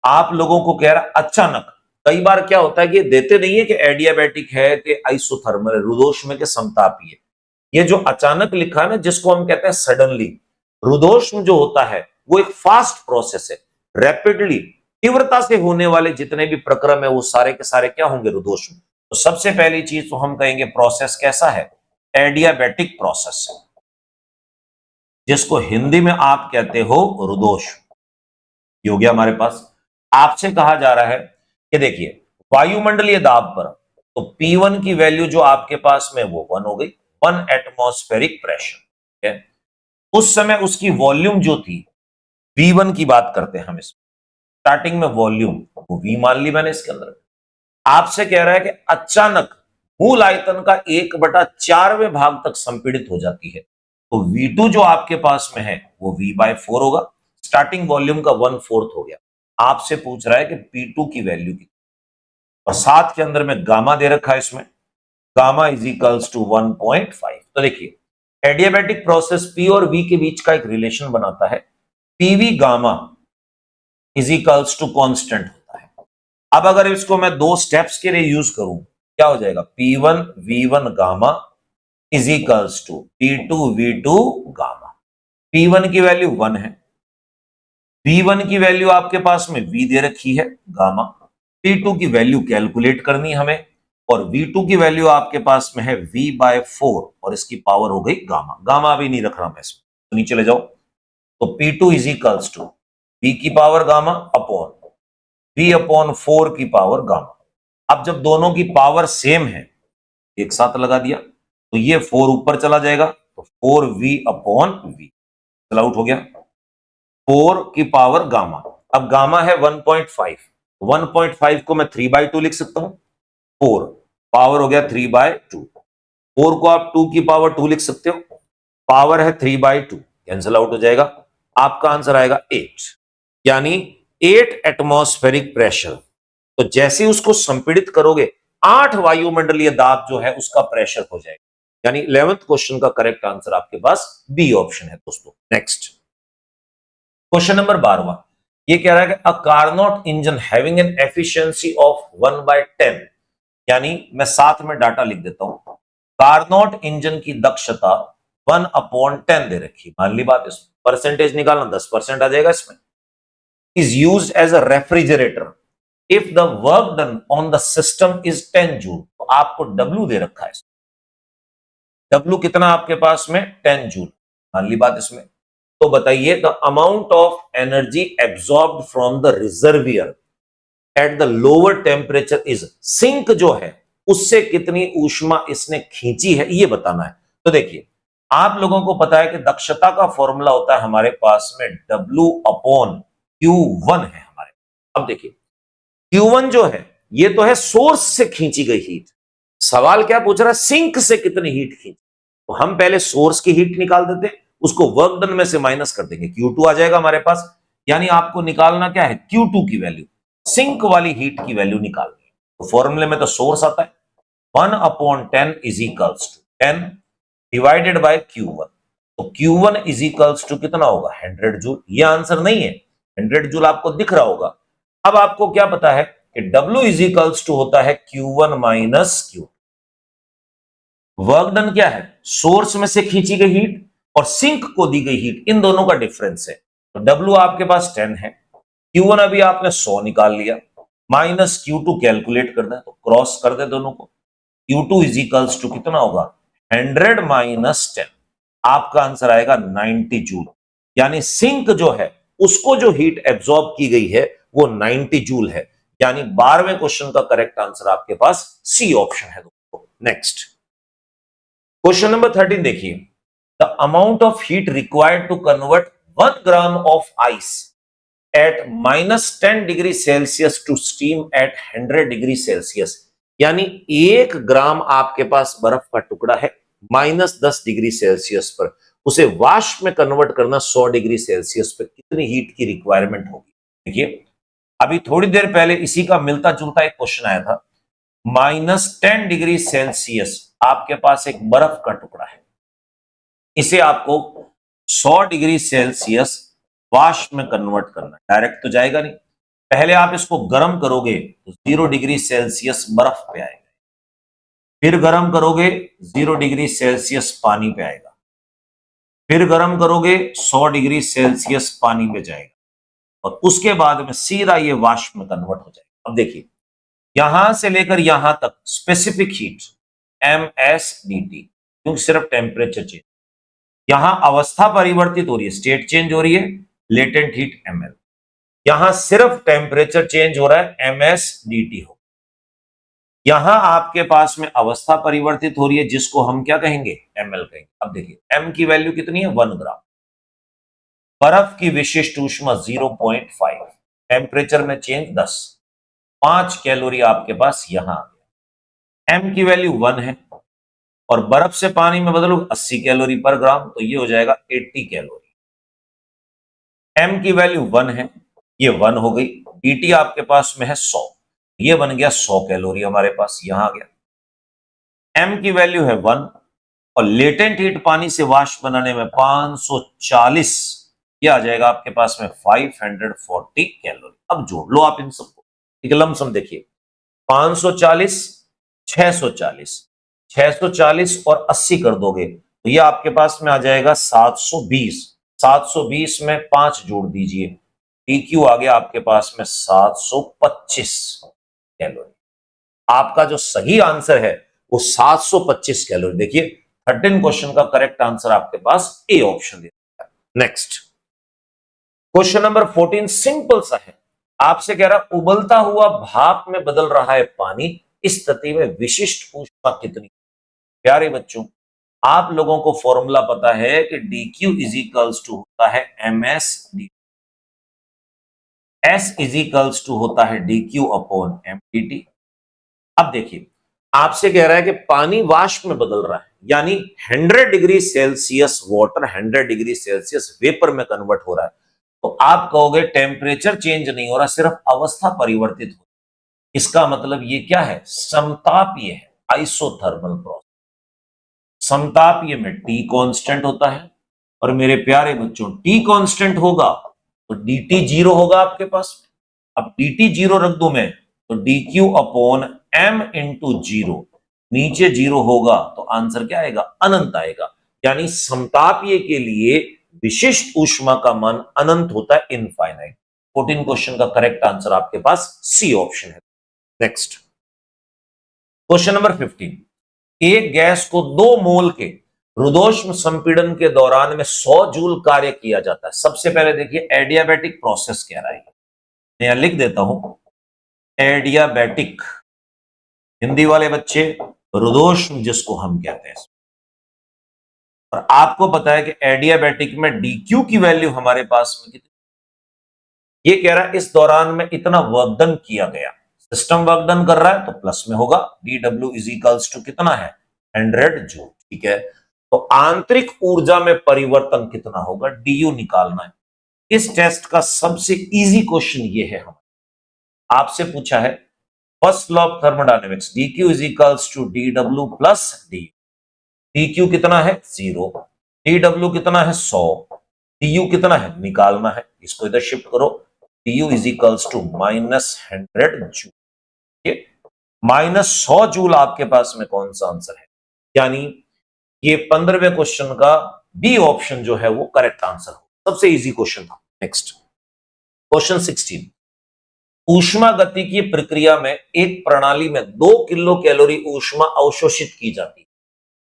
[SPEAKER 1] आप लोगों को कह रहा अचानक, कई बार क्या होता है कि देते नहीं है कि एडियाबैटिक है कि आइसोथर्मल है, रुदोष्म के समतापी है। ये जो अचानक लिखा है ना, जिसको हम कहते हैं सडनली, रुदोष्म जो होता है वो एक फास्ट प्रोसेस है, रैपिडली तीव्रता से होने वाले जितने भी प्रक्रम है वो सारे के सारे क्या होंगे, रुदोष्म। तो सबसे पहली चीज तो हम कहेंगे प्रोसेस कैसा है, एडियाबैटिक प्रोसेस है, जिसको हिंदी में आप कहते हो रुदोष्म। ये हो गया हमारे पास। आपसे कहा जा रहा है कि देखिए वायुमंडलीय दाब पर तो P1 की वैल्यू जो आपके पास में वो 1 हो गई, 1 एटमॉस्फेरिक प्रेशर है। उस समय उसकी वॉल्यूम जो थी V1 की बात करते हैं हम, इसमें स्टार्टिंग में वॉल्यूम वो V मान ली मैंने इसके अंदर। आपसे कह रहा है कि अचानक मूल आयतन का 1/4वें भाग तक संपीड़ित हो जाती है, तो V2 जो आपके पास में है वो V/4 होगा। स्टार्टिंग वॉल्यूम का 1/4 हो गया। आपसे पूछ रहा है कि P2 की वैल्यू की, और साथ के अंदर में गामा दे रखा है, इसमें गामा इज इक्वल्स टू 1.5। तो देखिए एडियाबैटिक प्रोसेस P और V के बीच का एक रिलेशन बनाता है, PV gamma is equals to constant होता है। अब अगर इसको मैं दो स्टेप्स के लिए यूज करूं, क्या हो जाएगा, P1 V1 gamma is equals to P2 V2 gamma. P1 की वैल्यू 1 है, V1 की वैल्यू आपके पास में V दे रखी है गामा, P2 की वैल्यू कैलकुलेट करनी हमें, और V2 की वैल्यू आपके पास में है V/4 और इसकी पावर हो गई गामा। गामा भी नहीं रख रहा मैं इसमें, तो नीचे ले जाओ। तो P2 is equals to V की पावर गामा अपॉन V/4 की पावर गामा। अब जब दोनों की पावर सेम है, एक साथ लगा दिया, तो ये 4 ऊपर चला जाएगा, तो 4V/V चल आउट हो गया। 4 की पावर गामा, अब गामा है 1.5, 1.5 को मैं 3/2 लिख सकता हूं, 4 पावर हो गया 3/2। 4 को आप 2 की पावर 2 लिख सकते हो, पावर है 3/2, कैंसिल आउट हो जाएगा। आपका आंसर आएगा 8, यानी 8 एटमॉस्फेरिक प्रेशर। तो जैसे उसको संपीड़ित करोगे 8 वायुमंडलीय दाब जो है उसका प्रेशर हो जाएगा, यानी 11th क्वेश्चन का करेक्ट आंसर आपके पास बी ऑप्शन है दोस्तों। नेक्स्ट क्वेश्चन नंबर 12वां, ये कह रहा है कि a Carnot engine having an efficiency of 1/10, यानी मैं साथ में डाटा लिख देता हूं, कार्नोट इंजन की दक्षता 1/10 दे रखी, मान ली बात, इसमें परसेंटेज निकालना 10% आ जाएगा इसमें, is used as a refrigerator if the work done on the system is 10 joule. तो आपको W दे रखा है, W कितना आपके पास में 10 जूल, मान ली बात इसमें। तो बताइए the amount of energy absorbed from the reservoir at the lower temperature is, sink जो है उससे कितनी ऊष्मा इसने खींची है ये बताना है। तो देखिए आप लोगों को पता है कि दक्षता का फॉर्मूला होता है हमारे पास में W/Q1 है हमारे। अब देखिए Q1 जो है ये तो है सोर्स से खींची गई हीट, सवाल क्या पूछ रहा है, सिंक से कितनी हीट खींची। तो हम पहले सोर्स की हीट निकाल देते, उसको वर्क डन में से माइनस कर देंगे, Q2 आ जाएगा हमारे पास। यानी आपको निकालना क्या है, Q2 की वैल्यू, सिंक वाली हीट की वैल्यू निकालनी है। तो फॉर्मूले में तो सोर्स आता है 1/10 is equals to 10 divided by Q1। तो Q1 इज इक्वल्स टू कितना होगा, 100 जूल। ये आंसर नहीं है, 100 जूल आपको दिख रहा होगा। अब आपको क्या पता है कि W इज इक्वल्स टू होता है Q1 minus Q। Work done क्या है, सोर्स में से खींची गई हीट और सिंक को दी गई हीट, इन दोनों का डिफरेंस है। तो W आपके पास 10 है, Q1 अभी आपने 100 निकाल लिया, माइनस Q2 कैलकुलेट करना है, तो क्रॉस कर दे दोनों को। Q2 इज इक्वल्स टू कितना होगा, 100 माइनस 10, आपका आंसर आएगा 90 जूल। यानी सिंक जो है उसको जो हीट एब्सॉर्ब की गई है वो 90 जूल है, यानी 12वें क्वेश्चन का करेक्ट आंसर आपके पास सी ऑप्शन है दोस्तों। नेक्स्ट क्वेश्चन नंबर 13 देखिए, the amount of heat required to convert 1 gram of ice at -10 degree Celsius to steam at 100 degree Celsius. यानी 1 ग्राम आपके पास बर्फ का टुकड़ा है -10 डिग्री सेल्सियस पर, उसे वाष्प में कन्वर्ट करना 100 डिग्री सेल्सियस पर, कितनी हीट की रिक्वायरमेंट होगी। देखिए अभी थोड़ी देर पहले इसी का मिलता जुलता एक क्वेश्चन आया था। -10 डिग्री सेल्सियस आपके पास एक बर्फ का टुकड़ा है, इसे आपको 100 डिग्री सेल्सियस वाष्प में कन्वर्ट करना। डायरेक्ट तो जाएगा नहीं, पहले आप इसको गर्म करोगे तो 0 डिग्री सेल्सियस बर्फ पे आएगा, फिर गर्म करोगे 0 डिग्री सेल्सियस पानी पे आएगा, फिर गर्म करोगे 100 डिग्री सेल्सियस पानी पे जाएगा, और उसके बाद में सीधा ये वाष्प में कन्वर्ट हो जाएगा। अब देखिए यहां से लेकर यहां तक स्पेसिफिक हीट MSDT, क्योंकि सिर्फ टेम्परेचर चेंज, यहां अवस्था परिवर्तित हो रही है, स्टेट चेंज हो रही है, लेटेंट हीट ML, यहां सिर्फ टेम्परेचर चेंज हो रहा है, MSDT हो। यहां आपके पास में अवस्था परिवर्तित हो रही है, जिसको हम क्या कहेंगे, ML कहेंगे। अब देखिए M की वैल्यू कितनी है, 1 ग्राम, बर्फ की विशिष्ट ऊष्मा 0.5, टेम्परेचर में चेंज 10, 5 कैलोरी आपके पास यहां आ गया। M की वैल्यू 1 है और बर्फ से पानी में बदलो 80 कैलोरी पर ग्राम, तो ये हो जाएगा 80 कैलोरी। M की वैल्यू 1 है, ये 1 हो गई, DT आपके पास में है 100, ये बन गया 100 कैलोरी हमारे पास यहां आ गया। M की वैल्यू है 1 और लेटेंट हीट पानी से वाष्प बनाने में 540, ये आ जाएगा आपके पास में 540 कैलोरी। अब जोड़ लो आप इन सबको, एक लमसम देखिए 540, 640, 640 और 80 कर दोगे तो ये आपके पास में आ जाएगा 720, 720 में 5 जोड़ दीजिए, DQ आ गया आपके पास में 725 कैलोरी। आपका जो सही आंसर है वो 725 कैलोरी। देखिए 13 क्वेश्चन का करेक्ट आंसर आपके पास ए ऑप्शन दिया है। नेक्स्ट क्वेश्चन नंबर 14 सिंपल सा है, आपसे कह रहा उबलता हुआ भाप में बदल रहा है पानी, इस स्थिति में विशिष्ट ऊष्मा कितनी। प्यारे बच्चों आप लोगों को फॉर्मूला पता है कि DQ इज इक्वल्स टू होता है MSD, S is equals to होता है DQ अपॉन MDT। अब देखिए आपसे कह रहा है कि पानी वाष्प में बदल रहा है, यानी 100 degree Celsius water 100 degree Celsius vapour में कन्वर्ट हो रहा है, तो आप कहोगे टेम्परेचर चेंज नहीं हो रहा, सिर्फ अवस्था परिवर्तित हो रही है। इसका मतलब ये क्या है, समतापीय है, आइसोथर्मल प्रोसेस। समतापीय में T कांस्टेंट होता है, और मेरे प्यारे बच्चों T कांस्टेंट होगा तो DT 0 होगा आपके पास। अब DT 0 रख दूं मैं तो DQ अपॉन M इंटू 0, नीचे 0 होगा तो आंसर क्या आएगा, अनंत आएगा। यानी समतापीय के लिए विशिष्ट ऊष्मा का मान अनंत होता है, इनफाइनाइट। 14 क्वेश्चन का करेक्ट आंसर आपके पास सी ऑप्शन है। नेक्स्ट क्वेश्चन नंबर 15, एक गैस को 2 मोल के रुद्धोष्म संपीड़न के दौरान में 100 जूल कार्य किया जाता है। सबसे पहले देखिए एडियाबैटिक प्रोसेस कह रहा है, मैं यहां लिख देता हूं एडियाबैटिक, हिंदी वाले बच्चे रुद्धोष्म जिसको हम कहते हैं। और आपको पता है कि एडियाबैटिक में DQ की वैल्यू हमारे पास में कितनी, ये कह रहा है इस दौरान में इतना वर्क डन किया गया, सिस्टम वर्क डन कर रहा है तो प्लस में होगा, DW इज इक्वल्स टू कितना है 100 जूल। ठीक है, तो आंतरिक ऊर्जा में परिवर्तन कितना होगा, DU निकालना है। इस टेस्ट का सबसे इजी क्वेश्चन ये है, हम आपसे पूछा है first law of thermodynamics, DQ is equals to DW plus DU। DQ कितना है 0, DW कितना है 100, DU कितना है निकालना है, इसको इधर शिफ्ट करो, DU is equals to -100 joule, -100 joule आपके पास में कौन सा आंसर है, यानी ये 15वें क्वेश्चन का बी ऑप्शन जो है वो करेक्ट आंसर हो, सबसे इजी क्वेश्चन था। नेक्स्ट क्वेश्चन 16, ऊष्मा गतिकीय प्रक्रिया में एक प्रणाली में 2 किलो कैलोरी ऊष्मा अवशोषित की जाती है,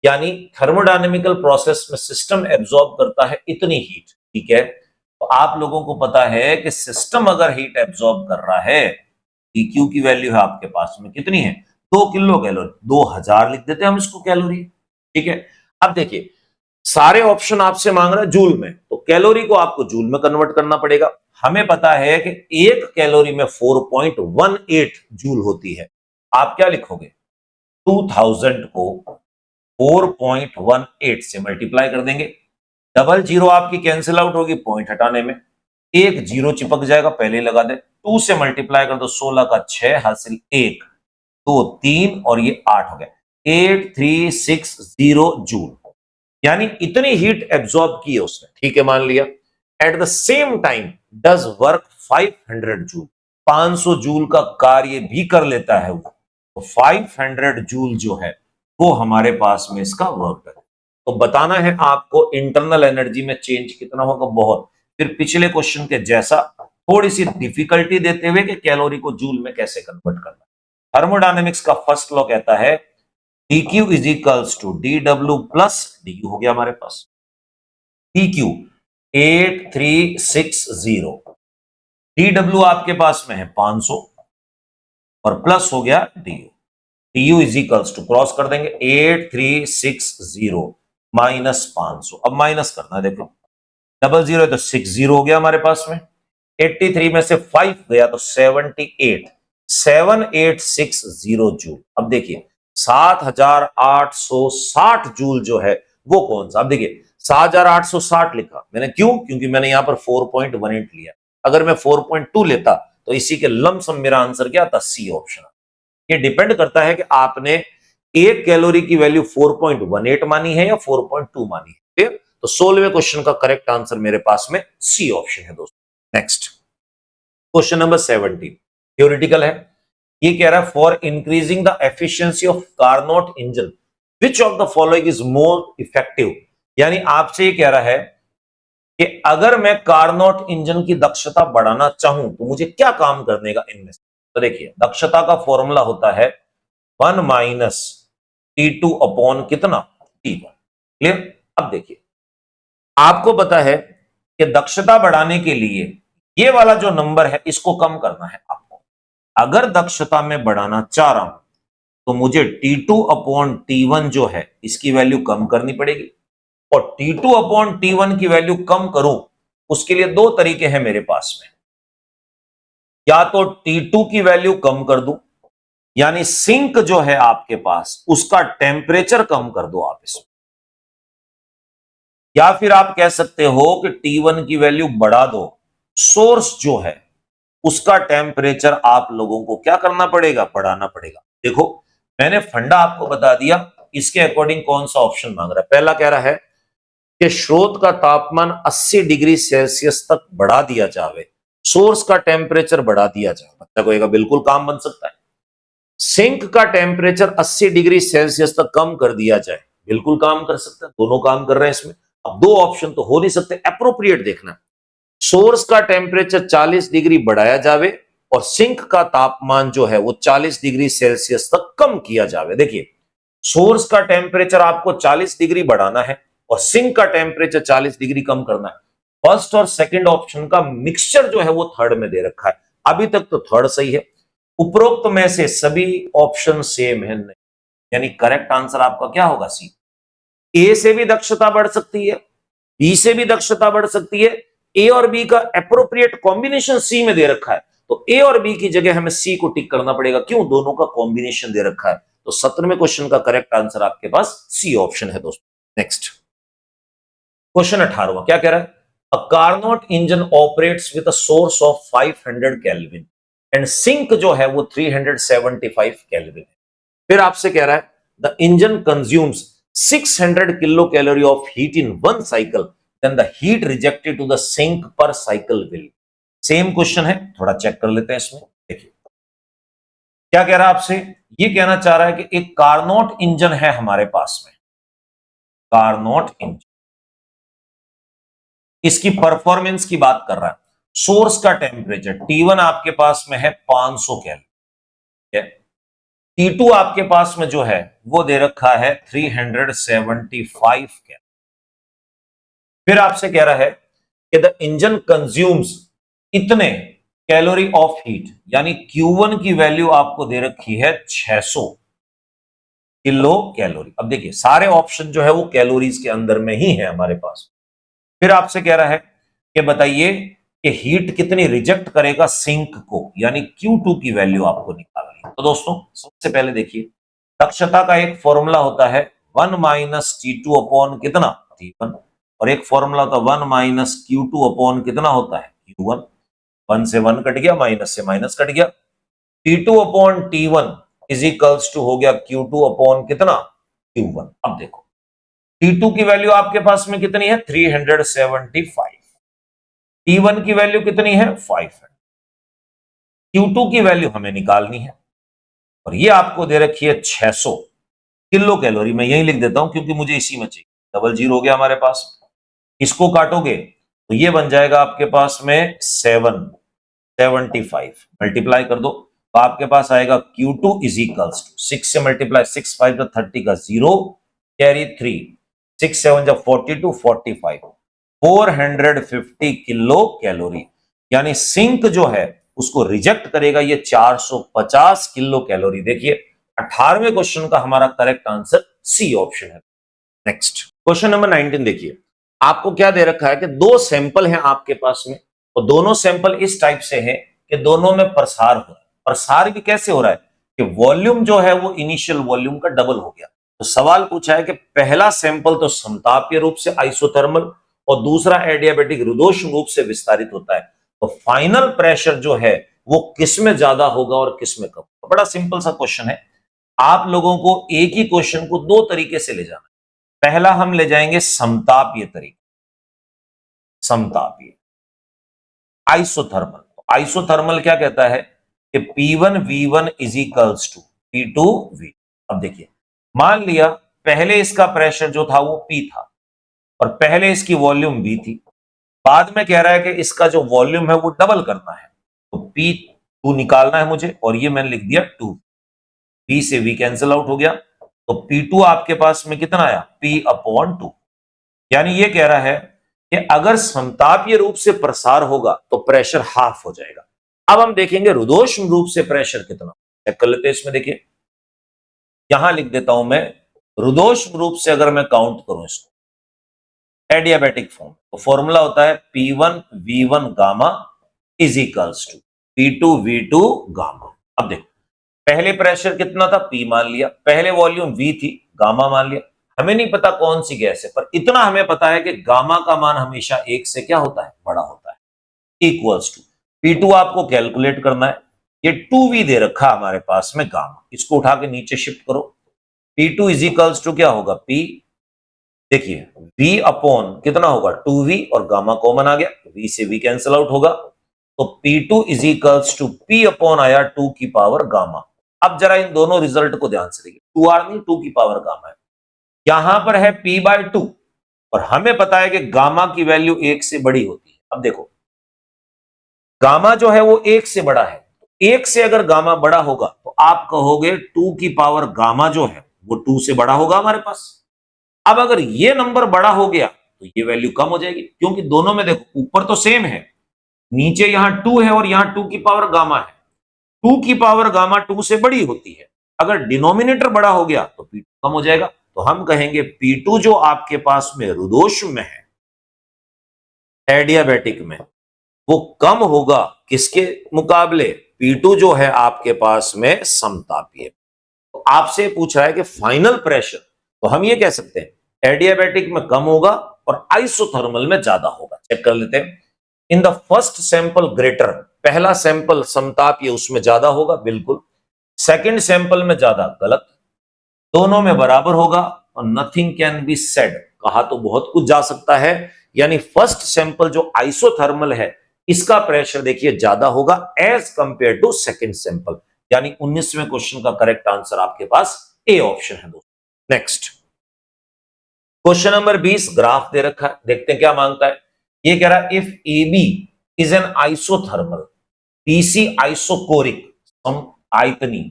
[SPEAKER 1] यानी थर्मोडायनेमिकल प्रोसेस में सिस्टम एब्जॉर्ब करता है इतनी हीट। ठीक है, तो आप लोगों को पता है कि सिस्टम अगर हीट एब्जॉर्ब कर रहा है, DQ की वैल्यू है आपके पास में कितनी है 2 किलो कैलोरी, 2000 लिख देते हैं हम इसको कैलोरी। ठीक है, अब देखिए सारे ऑप्शन आपसे मांग रहा है जूल में, तो कैलोरी को आपको जूल में कन्वर्ट करना पड़ेगा। हमें पता है कि एक कैलोरी में 4.18 जूल होती है। आप क्या लिखोगे? 2000 को 4.18 से मल्टीप्लाई कर देंगे। डबल जीरो आपकी कैंसिल आउट होगी पॉइंट हटाने में, एक जीरो चिपक जाएगा, पहले ही लगा दे। 2 से मल्टीप्लाई कर दो, 16 का 6 हासिल 1 2 3 और ये 8 हो गया, 8360 जूल। यानी इतनी हीट एब्जॉर्ब की है उसने, ठीक है, मान लिया। At the same time does work 500 joule, 500 joule का कार्य भी कर लेता है वो। तो 500 जूल जो है वो हमारे पास में इसका वर्क है। तो बताना है आपको इंटरनल एनर्जी में चेंज कितना होगा, बहुत। फिर पिछले क्वेश्चन के जैसा थोड़ी सी डिफिकल्टी देते हुए कि कैलोरी को जूल में कैसे कन्वर्ट करना। थर्मोडायनेमिक्स का फर्स्ट लॉ कहता है dq is equals to dw plus du हो गया हमारे पास। dq 8360, dw आपके पास में है 500 और प्लस हो गया du। du is equals to cross कर देंगे 8360 माइनस 500, अब माइनस करना है, देखो डबल जीरो है तो 60 हो गया हमारे पास में, 83 में से 5 गया तो 7860 जूल। अब देखिए 7860 जूल जो है वो कौन सा, अब देखिए 7860 लिखा मैंने, क्यों? क्योंकि मैंने यहां पर 4.18 लिया। अगर मैं 4.2 लेता तो इसी के लमसम मेरा आंसर क्या था, सी ऑप्शन। ये डिपेंड करता है कि आपने एक कैलोरी की वैल्यू 4.18 मानी है या 4.2 मानी है। क्लियर? तो 16वें क्वेश्चन का करेक्ट आंसर मेरे पास में सी ऑप्शन है दोस्तों। नेक्स्ट क्वेश्चन नंबर 17 थ्योरेटिकल है। ये कह रहा है for increasing the efficiency of Carnot engine which of the following is more effective. यानी आपसे ये कह रहा है कि अगर मैं कार्नोट इंजन की दक्षता बढ़ाना चाहूं तो मुझे क्या काम करने का इनमें से। तो देखिए दक्षता का फॉर्मूला होता है 1 माइनस T2 अपॉन कितना, T1। क्लियर? अब देखिए आपको पता है कि दक्षता बढ़ाने के लिए ये वाला जो नंबर है इसको कम करना है आपको। अगर दक्षता में बढ़ाना चाह रहा हूं तो मुझे T2 अपॉन T1 जो है इसकी वैल्यू कम करनी पड़ेगी। और T2 अपॉन T1 की वैल्यू कम करूं उसके लिए दो तरीके हैं मेरे पास में। या तो T2 की वैल्यू कम कर दूं, यानी सिंक जो है आपके पास उसका टेम्परेचर कम कर दो आप इसमें, या फिर आप कह सकते हो कि T1 की वैल्यू बढ़ा दो, सोर्स जो है उसका टेम्परेचर आप लोगों को क्या करना पड़ेगा, बढ़ाना पड़ेगा। देखो मैंने फंडा आपको बता दिया, इसके अकॉर्डिंग कौन सा ऑप्शन मांग रहा है। पहला कह रहा है कि स्रोत का तापमान 80 डिग्री सेल्सियस तक बढ़ा दिया जाए, सोर्स का टेम्परेचर बढ़ा दिया जाए। बच्चा कहेगा बिल्कुल काम बन सकता है। सिंक का टेम्परेचर 80 डिग्री सेल्सियस तक कम कर दिया जाए, बिल्कुल काम कर सकता है। दोनों काम कर रहे हैं इसमें। अब दो ऑप्शन तो हो नहीं सकते, एप्रोप्रिएट देखना। सोर्स का टेम्परेचर 40 डिग्री बढ़ाया जावे और सिंक का तापमान जो है वो 40 डिग्री सेल्सियस तक कम किया जावे। देखिए सोर्स का टेम्परेचर आपको 40 डिग्री बढ़ाना है और सिंक का टेम्परेचर 40 डिग्री कम करना है। फर्स्ट और सेकंड ऑप्शन का मिक्सचर जो है वो थर्ड में दे रखा है। अभी तक तो थर्ड सही है। उपरोक्त में से सभी ऑप्शन सेम है नहीं, यानी करेक्ट आंसर आपका क्या होगा, सी। ए से भी दक्षता बढ़ सकती है, बी से भी दक्षता बढ़ सकती है। ए और बी का एप्रोप्रिएट कॉम्बिनेशन सी में दे रखा है, तो ए और बी की जगह हमें सी को टिक करना पड़ेगा। क्यों? दोनों का कॉम्बिनेशन दे रखा है। तो 17वें क्वेश्चन का करेक्ट आंसर आपके पास सी ऑप्शन है दोस्तों। नेक्स्ट क्वेश्चन 18वां क्या कह रहा है, a Carnot engine operates with a source of 500 kelvin and sink जो है वो 375 केल्विन। फिर आपसे कह रहा है the engine consumes 600 kilo calorie of heat in one cycle, then the heat rejected to the sink per cycle will. Same question है, थोड़ा चेक कर लेते हैं इसमें। देखिए क्या कह रहा है आपसे, ये कहना चाह रहा है कि एक कार्नोट इंजन है हमारे पास में, कार्नोट इंजन, इसकी परफॉर्मेंस की बात कर रहा है। सोर्स का टेम्परेचर T1 आपके पास में है 500 केल्विन, T2 आपके पास में जो है वो दे रखा है 375 केल्विन। फिर आपसे कह रहा है कि द इंजन कंज्यूम्स इतने कैलोरी ऑफ हीट, यानी Q1 की वैल्यू आपको दे रखी है 600 किलो कैलोरी। अब देखिए सारे ऑप्शन जो है वो कैलोरीज के अंदर में ही है हमारे पास। फिर आपसे कह रहा है कि बताइए कि हीट कितनी रिजेक्ट करेगा सिंक को, यानी Q2 की वैल्यू आपको निकालनी है। तो दोस्तों सबसे पहले देखिए, दक्षता का एक फॉर्मूला होता है 1 माइनस T2 अपॉन कितना T1, और एक फॉर्मूला होता है 1 माइनस Q2 अपॉन कितना होता है Q1। 1 से 1 कट गया, माइनस से माइनस कट गया। T2 upon T1 is equals to हो गया Q2 अपॉन कितना Q1। अब देखो T2 की वैल्यू आपके पास में कितनी है 375, T1 की वैल्यू कितनी है 5 है, Q2 की वैल्यू हमें निकालनी है, और ये आपको दे रखी है 600 किलो कैलोरी। मैं यही लिख देता हूं क्योंकि मुझे इसी में चाहिए। डबल जीरो हो गया हमारे पास, इसको काटोगे तो ये बन जाएगा आपके पास में 775, मल्टीप्लाई कर दो तो आपके पास आएगा Q2 इज इक्वल्स टू 6 से मल्टीप्लाई 6 5 जो 30 का 0 कैरी 3 6 7 जब 42 45 450 किलो कैलोरी, यानी सिंक जो है उसको रिजेक्ट करेगा ये 450 किलो कैलोरी। देखिए 18वें क्वेश्चन का हमारा करेक्ट आंसर सी ऑप्शन है। नेक्स्ट क्वेश्चन नंबर 19 देखिए, आपको क्या दे रखा है कि दो सैंपल हैं आपके पास में, और दोनों सैंपल इस टाइप से हैं कि दोनों में प्रसार हो रहा है। प्रसार भी कैसे हो रहा है कि वॉल्यूम जो है वो इनिशियल वॉल्यूम का डबल हो गया। तो सवाल पूछा है कि पहला सैंपल तो समतापीय रूप से आइसोथर्मल और दूसरा एडियाबेटिक रुद्धोष्म रूप से विस्तारित होता है, तो फाइनल प्रेशर जो है वो किस में ज्यादा होगा और किस में कम। बड़ा सिंपल सा क्वेश्चन है, आप लोगों को एक ही क्वेश्चन को दो तरीके से ले जाना। पहला हम ले जाएंगे समतापीय तरीके, समतापीय आइसोथर्मल। आइसोथर्मल क्या कहता है कि P1V1 is equals to P2V। अब देखिए मान लिया पहले इसका प्रेशर जो था वो P था और पहले इसकी वॉल्यूम V थी, बाद में कह रहा है कि इसका जो वॉल्यूम है वो डबल करना है, तो P2 निकालना है मुझे, और ये मैंने लिख दिया 2, P से V कैंसिल आउट हो गया, तो P2 आपके पास में कितना आया P अपॉन 2। यानी ये कह रहा है कि अगर समतापीय रूप से प्रसार होगा तो प्रेशर हाफ हो जाएगा। अब हम देखेंगे रुद्धोष्म रूप से प्रेशर कितना, चेक कर लेते हैं इसमें। देखिए यहां लिख देता हूं मैं, रुद्धोष्म रूप से अगर मैं काउंट करूं इसको एडियाबेटिक फॉर्म, तो फॉर्मूला होता है P1V1 gamma is equals to P2V2 gamma. अब देखो पहले प्रेशर कितना था P मान लिया, पहले वॉल्यूम V थी, गामा मान लिया। हमें नहीं पता कौन सी गैस है, पर इतना हमें पता है कि गामा का मान हमेशा एक से क्या होता है बड़ा होता है, इक्वल्स टू P2 आपको कैलकुलेट करना है। ये 2V दे रखा हमारे पास में गामा, इसको उठा के नीचे शिफ्ट करो। P2 इज इक्वल्स टू क्या होगा P, देखिए V अपॉन कितना होगा 2V, और गामा कॉमन आ गया, V से V कैंसिल आउट होगा, तो P2 is equals to P upon आया 2 की पावर गामा। अब जरा इन दोनों रिजल्ट को ध्यान से देखिए, 2R नहीं 2 की पावर गामा है, यहां पर है P/2, और हमें पता है कि गामा की वैल्यू 1 से बड़ी होती है। अब देखो गामा जो है वो 1 से बड़ा है, 1 से अगर गामा बड़ा होगा तो आप कहोगे 2 की पावर गामा जो है वो 2 से बड़ा होगा हमारे पास। अब अगर ये नंबर बड़ा हो गया तो ये वैल्यू कम हो जाएगी, क्योंकि दोनों में देखो ऊपर तो सेम है, नीचे यहां 2 है और यहां 2 की पावर गामा है, 2 की पावर गामा 2 से बड़ी होती है। अगर डिनोमिनेटर बड़ा हो गया तो P2 कम हो जाएगा, तो हम कहेंगे P2 जो आपके पास में रुद्धोष्म में है एडियाबेटिक में, वो कम होगा किसके मुकाबले, P2 जो है आपके पास में समतापीय। तो आपसे पूछ रहा है कि फाइनल प्रेशर, तो हम ये कह सकते हैं एडियाबेटिक में कम होगा और आइसोथर्मल में ज्यादा होगा। चेक कर लेते हैं, in the first sample greater, पहला सैंपल समतापीय उसमें ज्यादा होगा बिल्कुल, सेकंड सैंपल में ज्यादा गलत, दोनों में बराबर होगा, और नथिंग कैन बी सेड, कहा तो बहुत कुछ जा सकता है। यानी फर्स्ट सैंपल जो आइसोथर्मल है इसका प्रेशर देखिए ज्यादा होगा as compare to second sample, यानी 19वें क्वेश्चन का करेक्ट आंसर आपके पास ए ऑप्शन है दोस्तों। नेक्स्ट क्वेश्चन नंबर 20 ग्राफ दे रखा है, देखते हैं क्या मांगता है। ये कह रहा है if A B is an isothermal, PC isochoric आयतनी,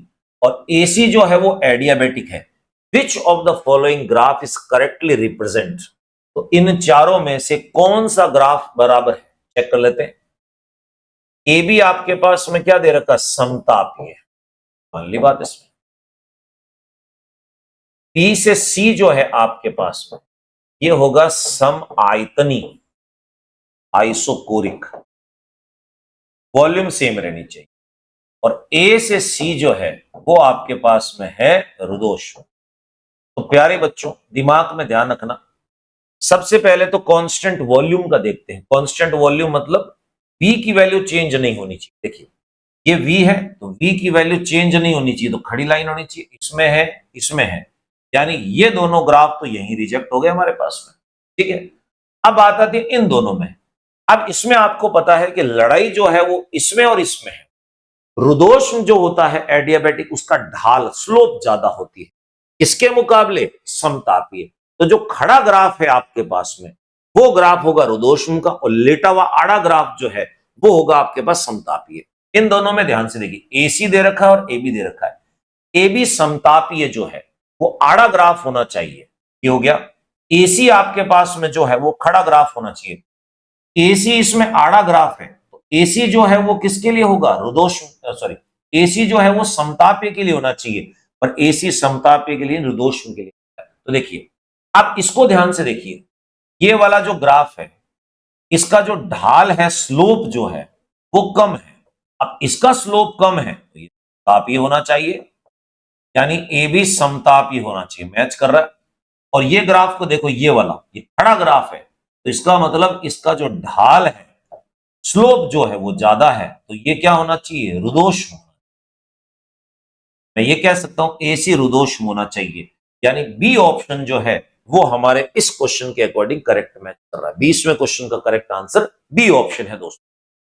[SPEAKER 1] और एसी जो है वो एडियाबेटिक है, which of the following graph is correctly represent, तो इन चारों में से कौन सा ग्राफ बराबर है, चेक कर लेते हैं। ए बी आपके पास में क्या दे रखा, समतापीय, मान ली बात इसमें। पी से सी जो है आपके पास में ये होगा सम आयतनी आइसोकोरिक, वॉल्यूम सेम रहनी चाहिए। और ए से सी जो है वो आपके पास में है रुद्धोष्म। तो प्यारे बच्चों दिमाग में ध्यान रखना, सबसे पहले तो कांस्टेंट वॉल्यूम का देखते हैं। कांस्टेंट वॉल्यूम मतलब V की वैल्यू चेंज नहीं होनी चाहिए। देखिए ये V है तो V की वैल्यू चेंज नहीं होनी चाहिए, तो खड़ी लाइन होनी चाहिए। इसमें है, इसमें है, यानी ये दोनों ग्राफ तो यही रिजेक्ट हो गए हमारे पास में। ठीक है, अब बात आती है इन दोनों में। अब इसमें आपको पता है कि लड़ाई जो है वो इसमें और इसमें है। रुद्धोष्म जो होता है एडियाबेटिक, उसका ढाल स्लोप ज्यादा होती है, इसके मुकाबले समतापीय। तो जो खड़ा ग्राफ है आपके पास में वो ग्राफ होगा रुद्धोष्म का, और लेटा हुआ आड़ा ग्राफ जो है वो होगा आपके पास समतापीय। इन दोनों में ध्यान से देखिए, एसी दे रखा है और एबी दे रखा है। एबी समतापीय जो है वो आड़ा ग्राफ होना चाहिए, ये हो गया। एसी आपके पास में जो है वो खड़ा ग्राफ होना चाहिए। एसी इसमें आड़ा ग्राफ है, तो एसी जो है वो किसके लिए होगा, रुद्धोष्म, सॉरी, एसी जो है वो समतापीय के लिए होना चाहिए, पर एसी समतापीय के लिए रुद्धोष्म के लिए। तो देखिए आप इसको ध्यान से देखिए, ये वाला जो ग्राफ है इसका जो ढाल है, स्लोप जो है वो कम है। अब इसका स्लोप कम है तो ये समतापीय होना चाहिए, यानी ए भी समतापीय होना चाहिए, मैच कर रहा है। और ये ग्राफ को देखो, ये वाला ये खड़ा ग्राफ है, तो इसका मतलब इसका जो ढाल है, स्लोप जो है वो ज्यादा है, तो ये क्या होना चाहिए, रुद्धोष्म। मैं ये कह सकता हूं एसी रुद्धोष्म होना चाहिए, यानी बी ऑप्शन जो है वो हमारे इस क्वेश्चन के अकॉर्डिंग करेक्ट मैच कर रहा है। 20वें क्वेश्चन का करेक्ट आंसर बी ऑप्शन है दोस्तों।